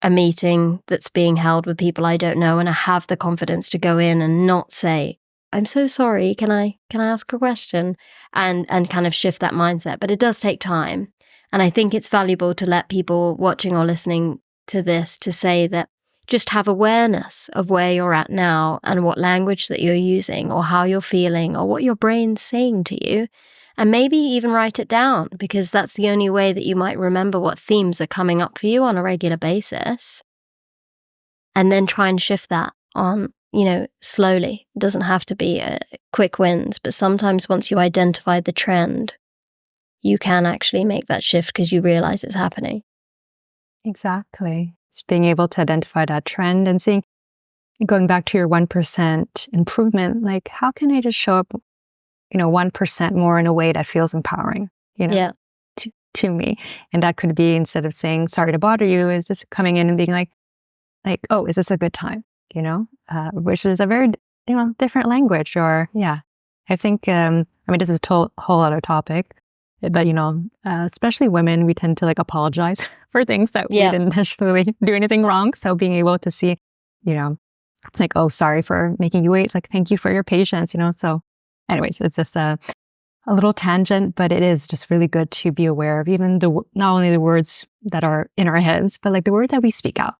a meeting that's being held with people I don't know, and I have the confidence to go in and not say, I'm so sorry, can I ask a question? And kind of shift that mindset. But it does take time. And I think it's valuable to let people watching or listening to this to say that just have awareness of where you're at now and what language that you're using or how you're feeling or what your brain's saying to you. And maybe even write it down, because that's the only way that you might remember what themes are coming up for you on a regular basis. And then try and shift that on, slowly. It doesn't have to be quick wins, but sometimes once you identify the trend, you can actually make that shift because you realize it's happening. Exactly. It's being able to identify that trend and seeing, going back to your 1% improvement, like how can I just show up 1% more in a way that feels empowering, to me. And that could be, instead of saying, sorry to bother you, is just coming in and being like, oh, is this a good time? Which is a very, different language. Or, I think, this is a whole other topic, but, especially women, we tend to like apologize for things that we didn't necessarily do anything wrong. So being able to see, like, oh, sorry for making you wait. Like, thank you for your patience, so. Anyways, it's just a little tangent, but it is just really good to be aware of even not only the words that are in our heads, but like the words that we speak out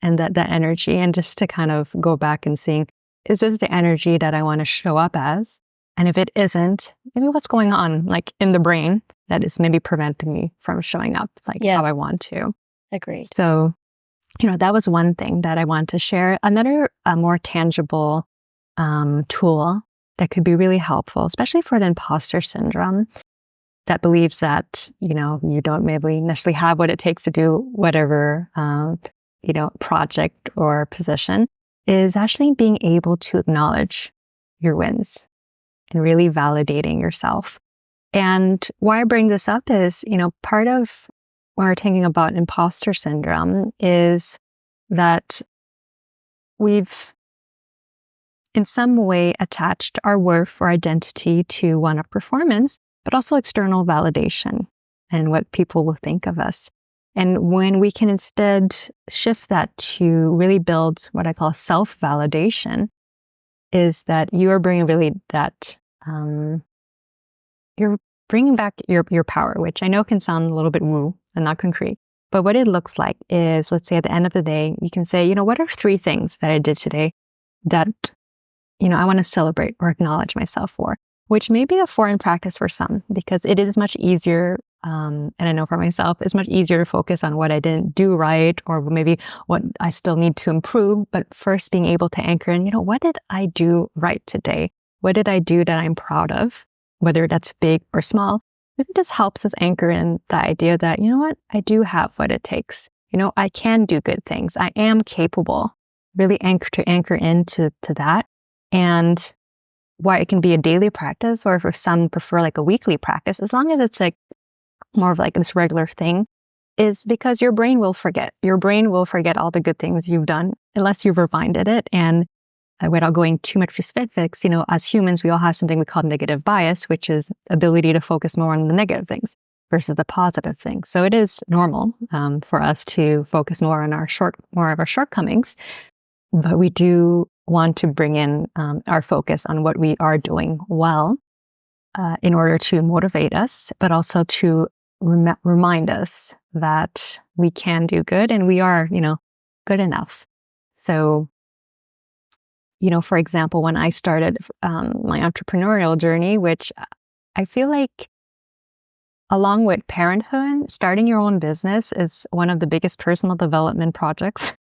and that energy, and just to kind of go back and seeing, is this the energy that I want to show up as? And if it isn't, maybe what's going on like in the brain that is maybe preventing me from showing up how I want to. Agreed. So, that was one thing that I want to share. Another more tangible tool that could be really helpful, especially for an imposter syndrome that believes that, you don't maybe necessarily have what it takes to do whatever, project or position, is actually being able to acknowledge your wins and really validating yourself. And why I bring this up is, part of when we're thinking about imposter syndrome is that we've in some way attached our worth or identity to one of performance, but also external validation and what people will think of us. And when we can instead shift that to really build what I call self-validation, is that you are bringing really that, you're bringing back your power, which I know can sound a little bit woo and not concrete. But what it looks like is, let's say at the end of the day, you can say, what are 3 things that I did today that I want to celebrate or acknowledge myself for, which may be a foreign practice for some, because it is much easier, and I know for myself, it's much easier to focus on what I didn't do right, or maybe what I still need to improve. But first being able to anchor in, what did I do right today? What did I do that I'm proud of? Whether that's big or small, it just helps us anchor in the idea that, I do have what it takes. I can do good things. I am capable. Really anchor into that. And why it can be a daily practice, or for some prefer like a weekly practice, as long as it's like more of like this regular thing, is because your brain will forget. Your brain will forget all the good things you've done unless you've reminded it. And without going too much for specifics, as humans, we all have something we call negative bias, which is ability to focus more on the negative things versus the positive things. So it is normal for us to focus more on more of our shortcomings, but we do want to bring in our focus on what we are doing well. in order to motivate us, but also to remind us that we can do good and we are, good enough. So, for example, when I started my entrepreneurial journey, which I feel like along with parenthood, starting your own business is one of the biggest personal development projects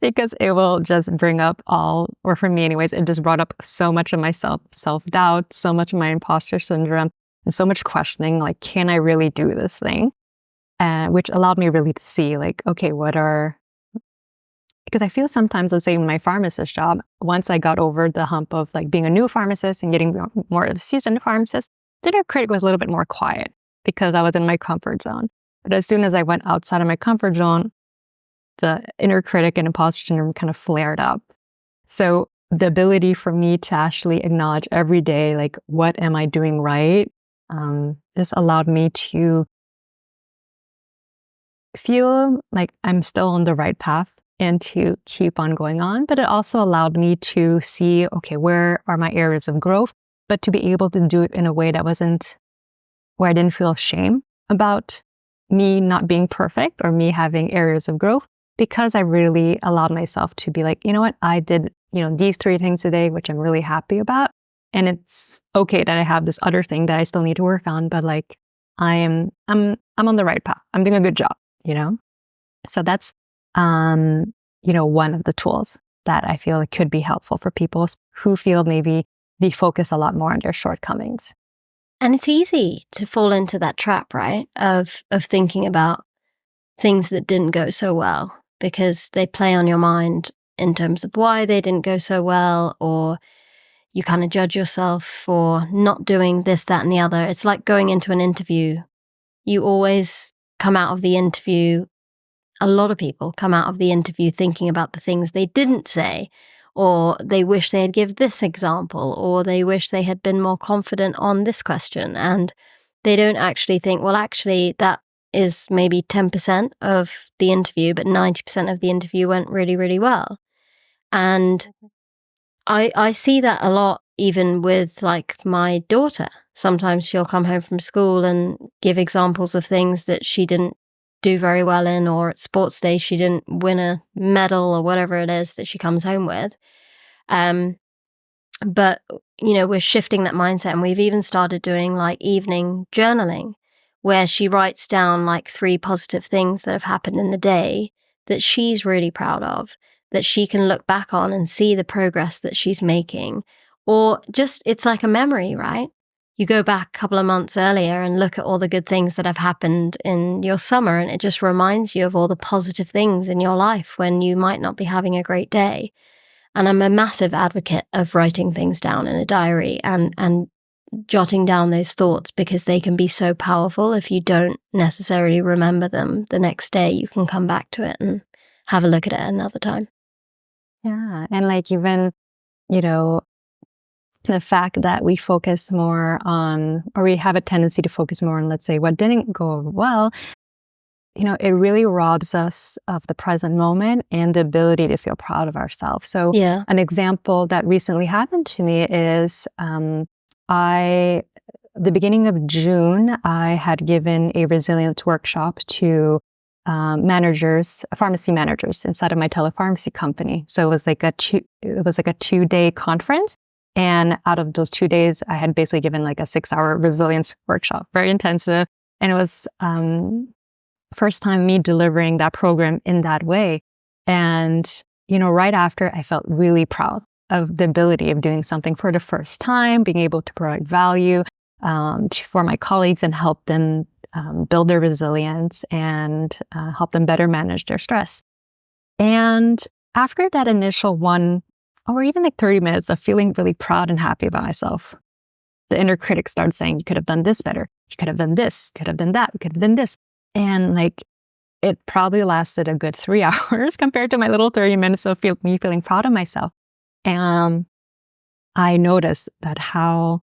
because it will just bring up or for me anyways, it just brought up so much of my self-doubt, so much of my imposter syndrome, and so much questioning, like, can I really do this thing? Which allowed me really to see, like, okay, because I feel sometimes, let's say in my pharmacist job, once I got over the hump of like being a new pharmacist and getting more of a seasoned pharmacist, then our critic was a little bit more quiet because I was in my comfort zone. But as soon as I went outside of my comfort zone, the inner critic and imposter syndrome kind of flared up. So the ability for me to actually acknowledge every day, like, what am I doing right? Just allowed me to feel like I'm still on the right path and to keep on going on. But it also allowed me to see, okay, where are my areas of growth? But to be able to do it in a way that wasn't where I didn't feel shame about me not being perfect or me having areas of growth, because I really allowed myself to be like, you know what, I did, these 3 things today, which I'm really happy about. And it's okay that I have this other thing that I still need to work on, but like, I'm on the right path. I'm doing a good job, So that's, one of the tools that I feel it could be helpful for people who feel maybe they focus a lot more on their shortcomings. And it's easy to fall into that trap, right? Of thinking about things that didn't go so well because they play on your mind in terms of why they didn't go so well, or you kind of judge yourself for not doing this, that, and the other. It's like going into an interview. You always come out of the interview, a lot of people come out of the interview thinking about the things they didn't say, or they wish they had given this example, or they wish they had been more confident on this question. And they don't actually think, well, actually, that is maybe 10% of the interview, but 90% of the interview went really, really well. And I see that a lot, even with like my daughter. Sometimes she'll come home from school and give examples of things that she didn't do very well in, or at sports day she didn't win a medal or whatever it is that she comes home with. But we're shifting that mindset, and we've even started doing like evening journaling where she writes down like 3 positive things that have happened in the day that she's really proud of, that she can look back on and see the progress that she's making. Or just, it's like a memory, right? You go back a couple of months earlier and look at all the good things that have happened in your summer, and it just reminds you of all the positive things in your life when you might not be having a great day. And I'm a massive advocate of writing things down in a diary and jotting down those thoughts, because they can be so powerful. If you don't necessarily remember them the next day, you can come back to it and have a look at it another time. Yeah. And like even, the fact that we focus more on, or we have a tendency to focus more on, let's say, what didn't go well, it really robs us of the present moment and the ability to feel proud of ourselves. So an example that recently happened to me is the beginning of June, I had given a resilience workshop to pharmacy managers inside of my telepharmacy company. So it was like a 2-day conference. And out of those 2 days, I had basically given like a 6-hour resilience workshop, very intensive. And it was first time me delivering that program in that way. And, right after, I felt really proud of the ability of doing something for the first time, being able to provide value for my colleagues and help them build their resilience and help them better manage their stress. And after that initial 1 or even like 30 minutes of feeling really proud and happy about myself, the inner critic starts saying, you could have done this better. You could have done this, you could have done that, you could have done this. And like, it probably lasted a good 3 hours compared to my little 30 minutes of me feeling proud of myself. And I noticed that how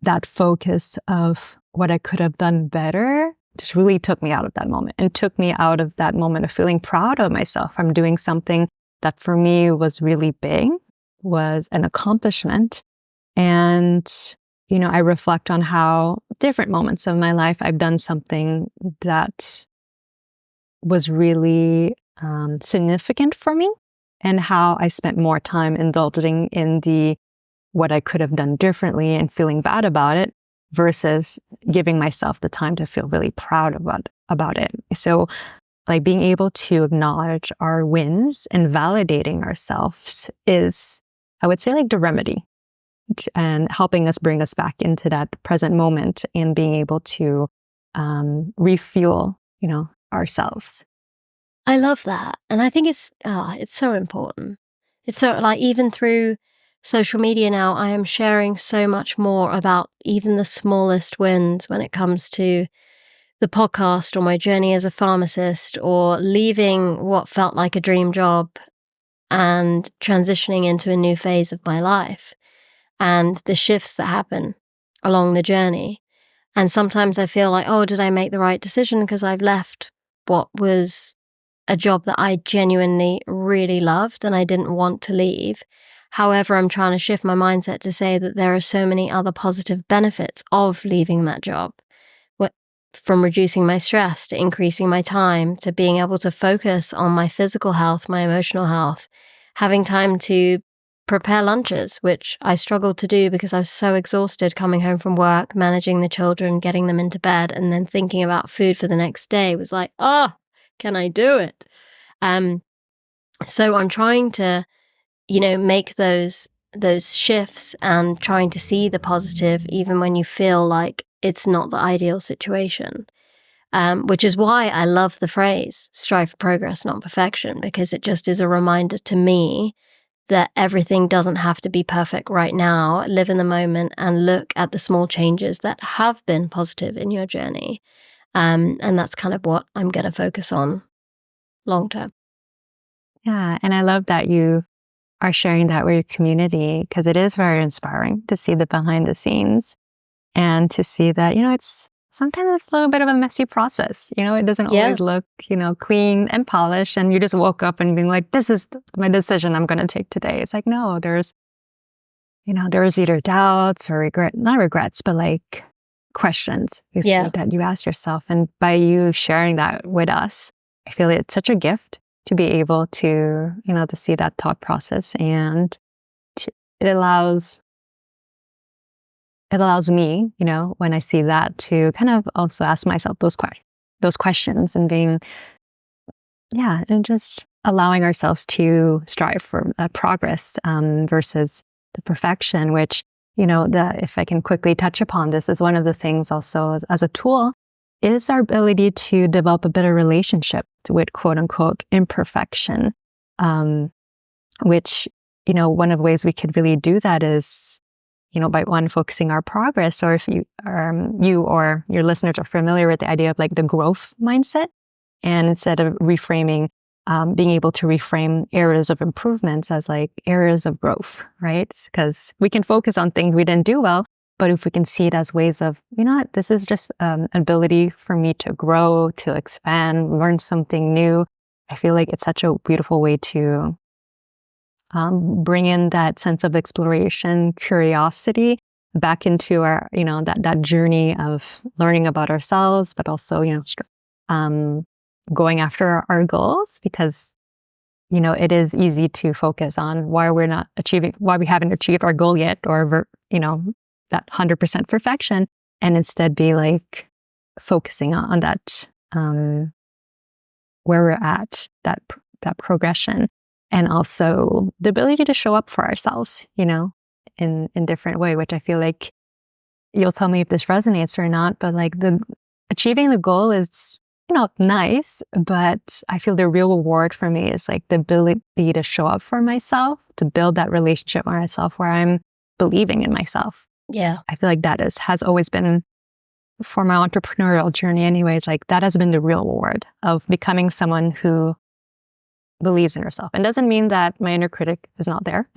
that focus of what I could have done better just really took me out of that moment, and took me out of that moment of feeling proud of myself from doing something that for me was really big, was an accomplishment. And I reflect on how different moments of my life I've done something that was really significant for me, and how I spent more time indulging in what I could have done differently and feeling bad about it versus giving myself the time to feel really proud about it. So like being able to acknowledge our wins and validating ourselves is, I would say, like the remedy, and helping us bring us back into that present moment and being able to refuel, ourselves. I love that. And I think it's so important. It's so, like, even through social media now, I am sharing so much more about even the smallest wins when it comes to the podcast or my journey as a pharmacist, or leaving what felt like a dream job and transitioning into a new phase of my life, and the shifts that happen along the journey. And sometimes I feel like, oh, did I make the right decision because I've left what was a job that I genuinely really loved and I didn't want to leave. However, I'm trying to shift my mindset to say that there are so many other positive benefits of leaving that job, from reducing my stress to increasing my time to being able to focus on my physical health, my emotional health, having time to prepare lunches, which I struggled to do because I was so exhausted coming home from work, managing the children, getting them into bed, and then thinking about food for the next day was like, oh, can I do it? So I'm trying to, make those shifts and trying to see the positive, even when you feel like it's not the ideal situation. Which is why I love the phrase "strive for progress, not perfection," because it just is a reminder to me that everything doesn't have to be perfect right now. Live in the moment and look at the small changes that have been positive in your journey. And that's kind of what I'm going to focus on long term. Yeah. And I love that you are sharing that with your community, because it is very inspiring to see the behind the scenes and to see that, sometimes it's a little bit of a messy process. It doesn't Yeah. always look, clean and polished. And you just woke up and being like, this is my decision I'm going to take today. It's like, no, there's either doubts or not regrets, but like questions that you ask yourself. And by you sharing that with us, I feel it's such a gift to be able to, to see that thought process. And it allows me, when I see that, to kind of also ask myself those questions and being, and just allowing ourselves to strive for progress versus the perfection, which, if I can quickly touch upon this, is one of the things also as a tool is our ability to develop a better relationship with quote unquote imperfection, which, one of the ways we could really do that is, by focusing our progress, or if you or your listeners are familiar with the idea of like the growth mindset, and instead of reframing, being able to reframe areas of improvements as like areas of growth, right? Because we can focus on things we didn't do well, but if we can see it as ways of, this is just an ability for me to grow, to expand, learn something new. I feel like it's such a beautiful way to bring in that sense of exploration, curiosity back into our, that journey of learning about ourselves, but also, going after our goals, because, it is easy to focus on why we haven't achieved our goal yet, or, that 100% perfection, and instead be like focusing on that, where we're at, that progression. And also the ability to show up for ourselves, in different way, which I feel like you'll tell me if this resonates or not, but like achieving the goal is, nice, but I feel the real reward for me is like the ability to show up for myself, to build that relationship with myself where I'm believing in myself. Yeah. I feel like that has always been, for my entrepreneurial journey anyways, like that has been the real reward of becoming someone who believes in herself. And doesn't mean that my inner critic is not there,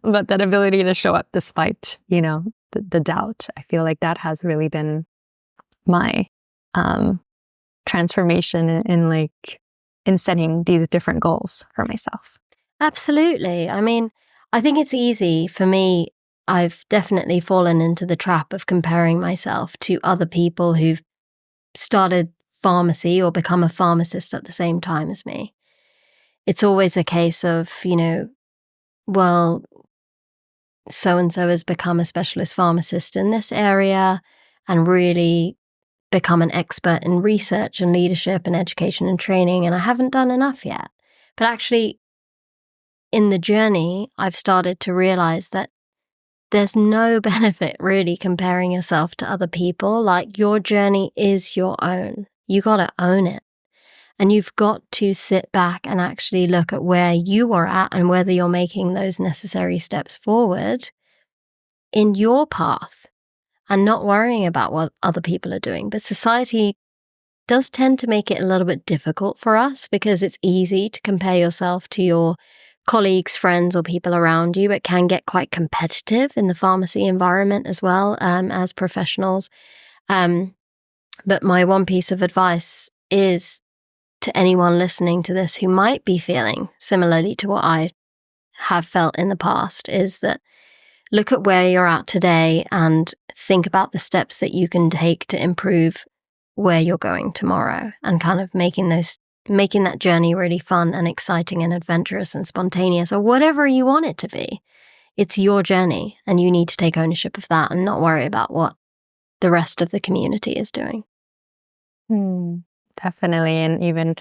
but that ability to show up despite, the doubt. I feel like that has really been my transformation in setting these different goals for myself. Absolutely. I mean, I think it's easy for me I've definitely fallen into the trap of comparing myself to other people who've started pharmacy or become a pharmacist at the same time as me. It's always a case of, well, so-and-so has become a specialist pharmacist in this area and really become an expert in research and leadership and education and training, and I haven't done enough yet. But actually, in the journey, I've started to realize that there's no benefit really comparing yourself to other people. Like, your journey is your own. You got to own it. And you've got to sit back and actually look at where you are at and whether you're making those necessary steps forward in your path and not worrying about what other people are doing. But society does tend to make it a little bit difficult for us because it's easy to compare yourself to your colleagues, friends, or people around you. It can get quite competitive in the pharmacy environment as well, as professionals. But my one piece of advice is to anyone listening to this who might be feeling similarly to what I have felt in the past, is that look at where you're at today and think about the steps that you can take to improve where you're going tomorrow, and kind of making that journey really fun and exciting and adventurous and spontaneous, or whatever you want it to be. It's your journey and you need to take ownership of that and not worry about what the rest of the community is doing. Definitely. And even,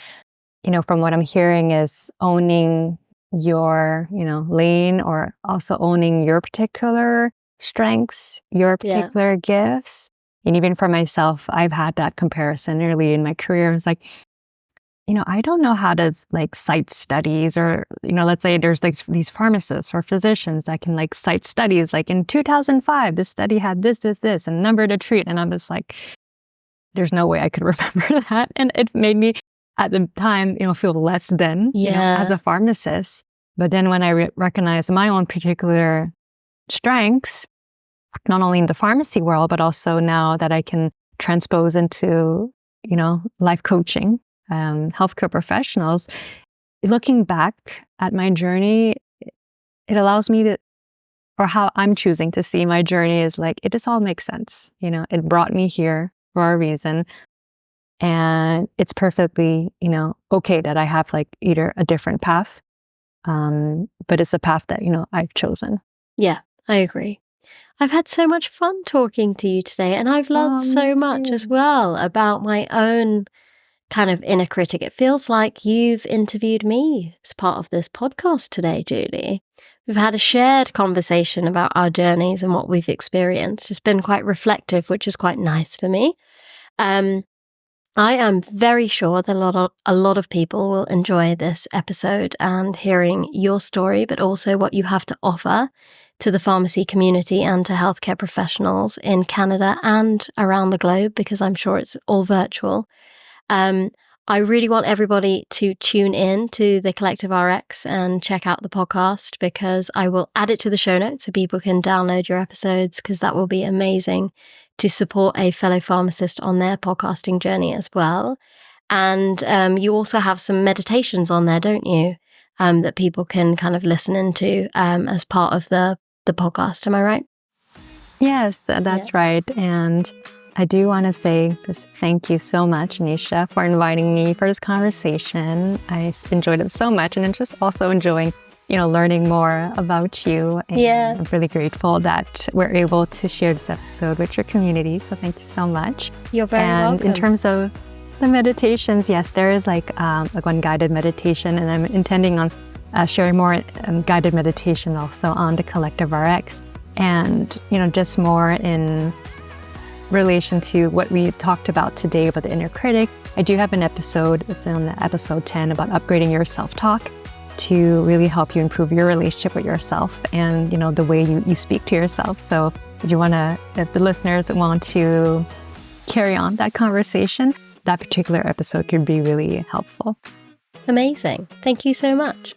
from what I'm hearing is owning your, lane, or also owning your particular strengths, your particular gifts. And even for myself, I've had that comparison early in my career. It's like, I don't know how to cite studies, or, let's say there's these pharmacists or physicians that can cite studies. Like in 2005, this study had this, and number to treat. And I'm just like, there's no way I could remember that. And it made me at the time, feel less than, as a pharmacist. But then when I recognized my own particular strengths, not only in the pharmacy world, but also now that I can transpose into, life coaching, healthcare professionals, looking back at my journey, it allows me to, or how I'm choosing to see my journey is it just all makes sense. It brought me here for a reason. And it's perfectly, okay that I have either a different path, but it's the path that, I've chosen. Yeah, I agree. I've had so much fun talking to you today, and I've learned so much as well about my own kind of inner critic. It feels like you've interviewed me as part of this podcast today, Julie. We've had a shared conversation about our journeys and what we've experienced. It's been quite reflective, which is quite nice for me. I am very sure that a lot of people will enjoy this episode and hearing your story, but also what you have to offer to the pharmacy community and to healthcare professionals in Canada and around the globe, because I'm sure it's all virtual. I really want everybody to tune in to the Collective RX and check out the podcast, because I will add it to the show notes so people can download your episodes, because that will be amazing to support a fellow pharmacist on their podcasting journey as well. And you also have some meditations on there, don't you, that people can kind of listen into as part of the podcast. Am I right? Yes, that's right. And I do want to say just thank you so much, Nisha, for inviting me for this conversation. I enjoyed it so much, and I'm just also enjoying, learning more about you. And I'm really grateful that we're able to share this episode with your community. So thank you so much. You're very welcome. And in terms of the meditations, yes, there is one guided meditation, and I'm intending on sharing more guided meditation also on the Collective RX, and just more in relation to what we talked about today about the inner critic. I do have an episode, it's in episode 10, about upgrading your self-talk to really help you improve your relationship with yourself and, the way you speak to yourself. So if the listeners want to carry on that conversation, that particular episode could be really helpful. Amazing. Thank you so much.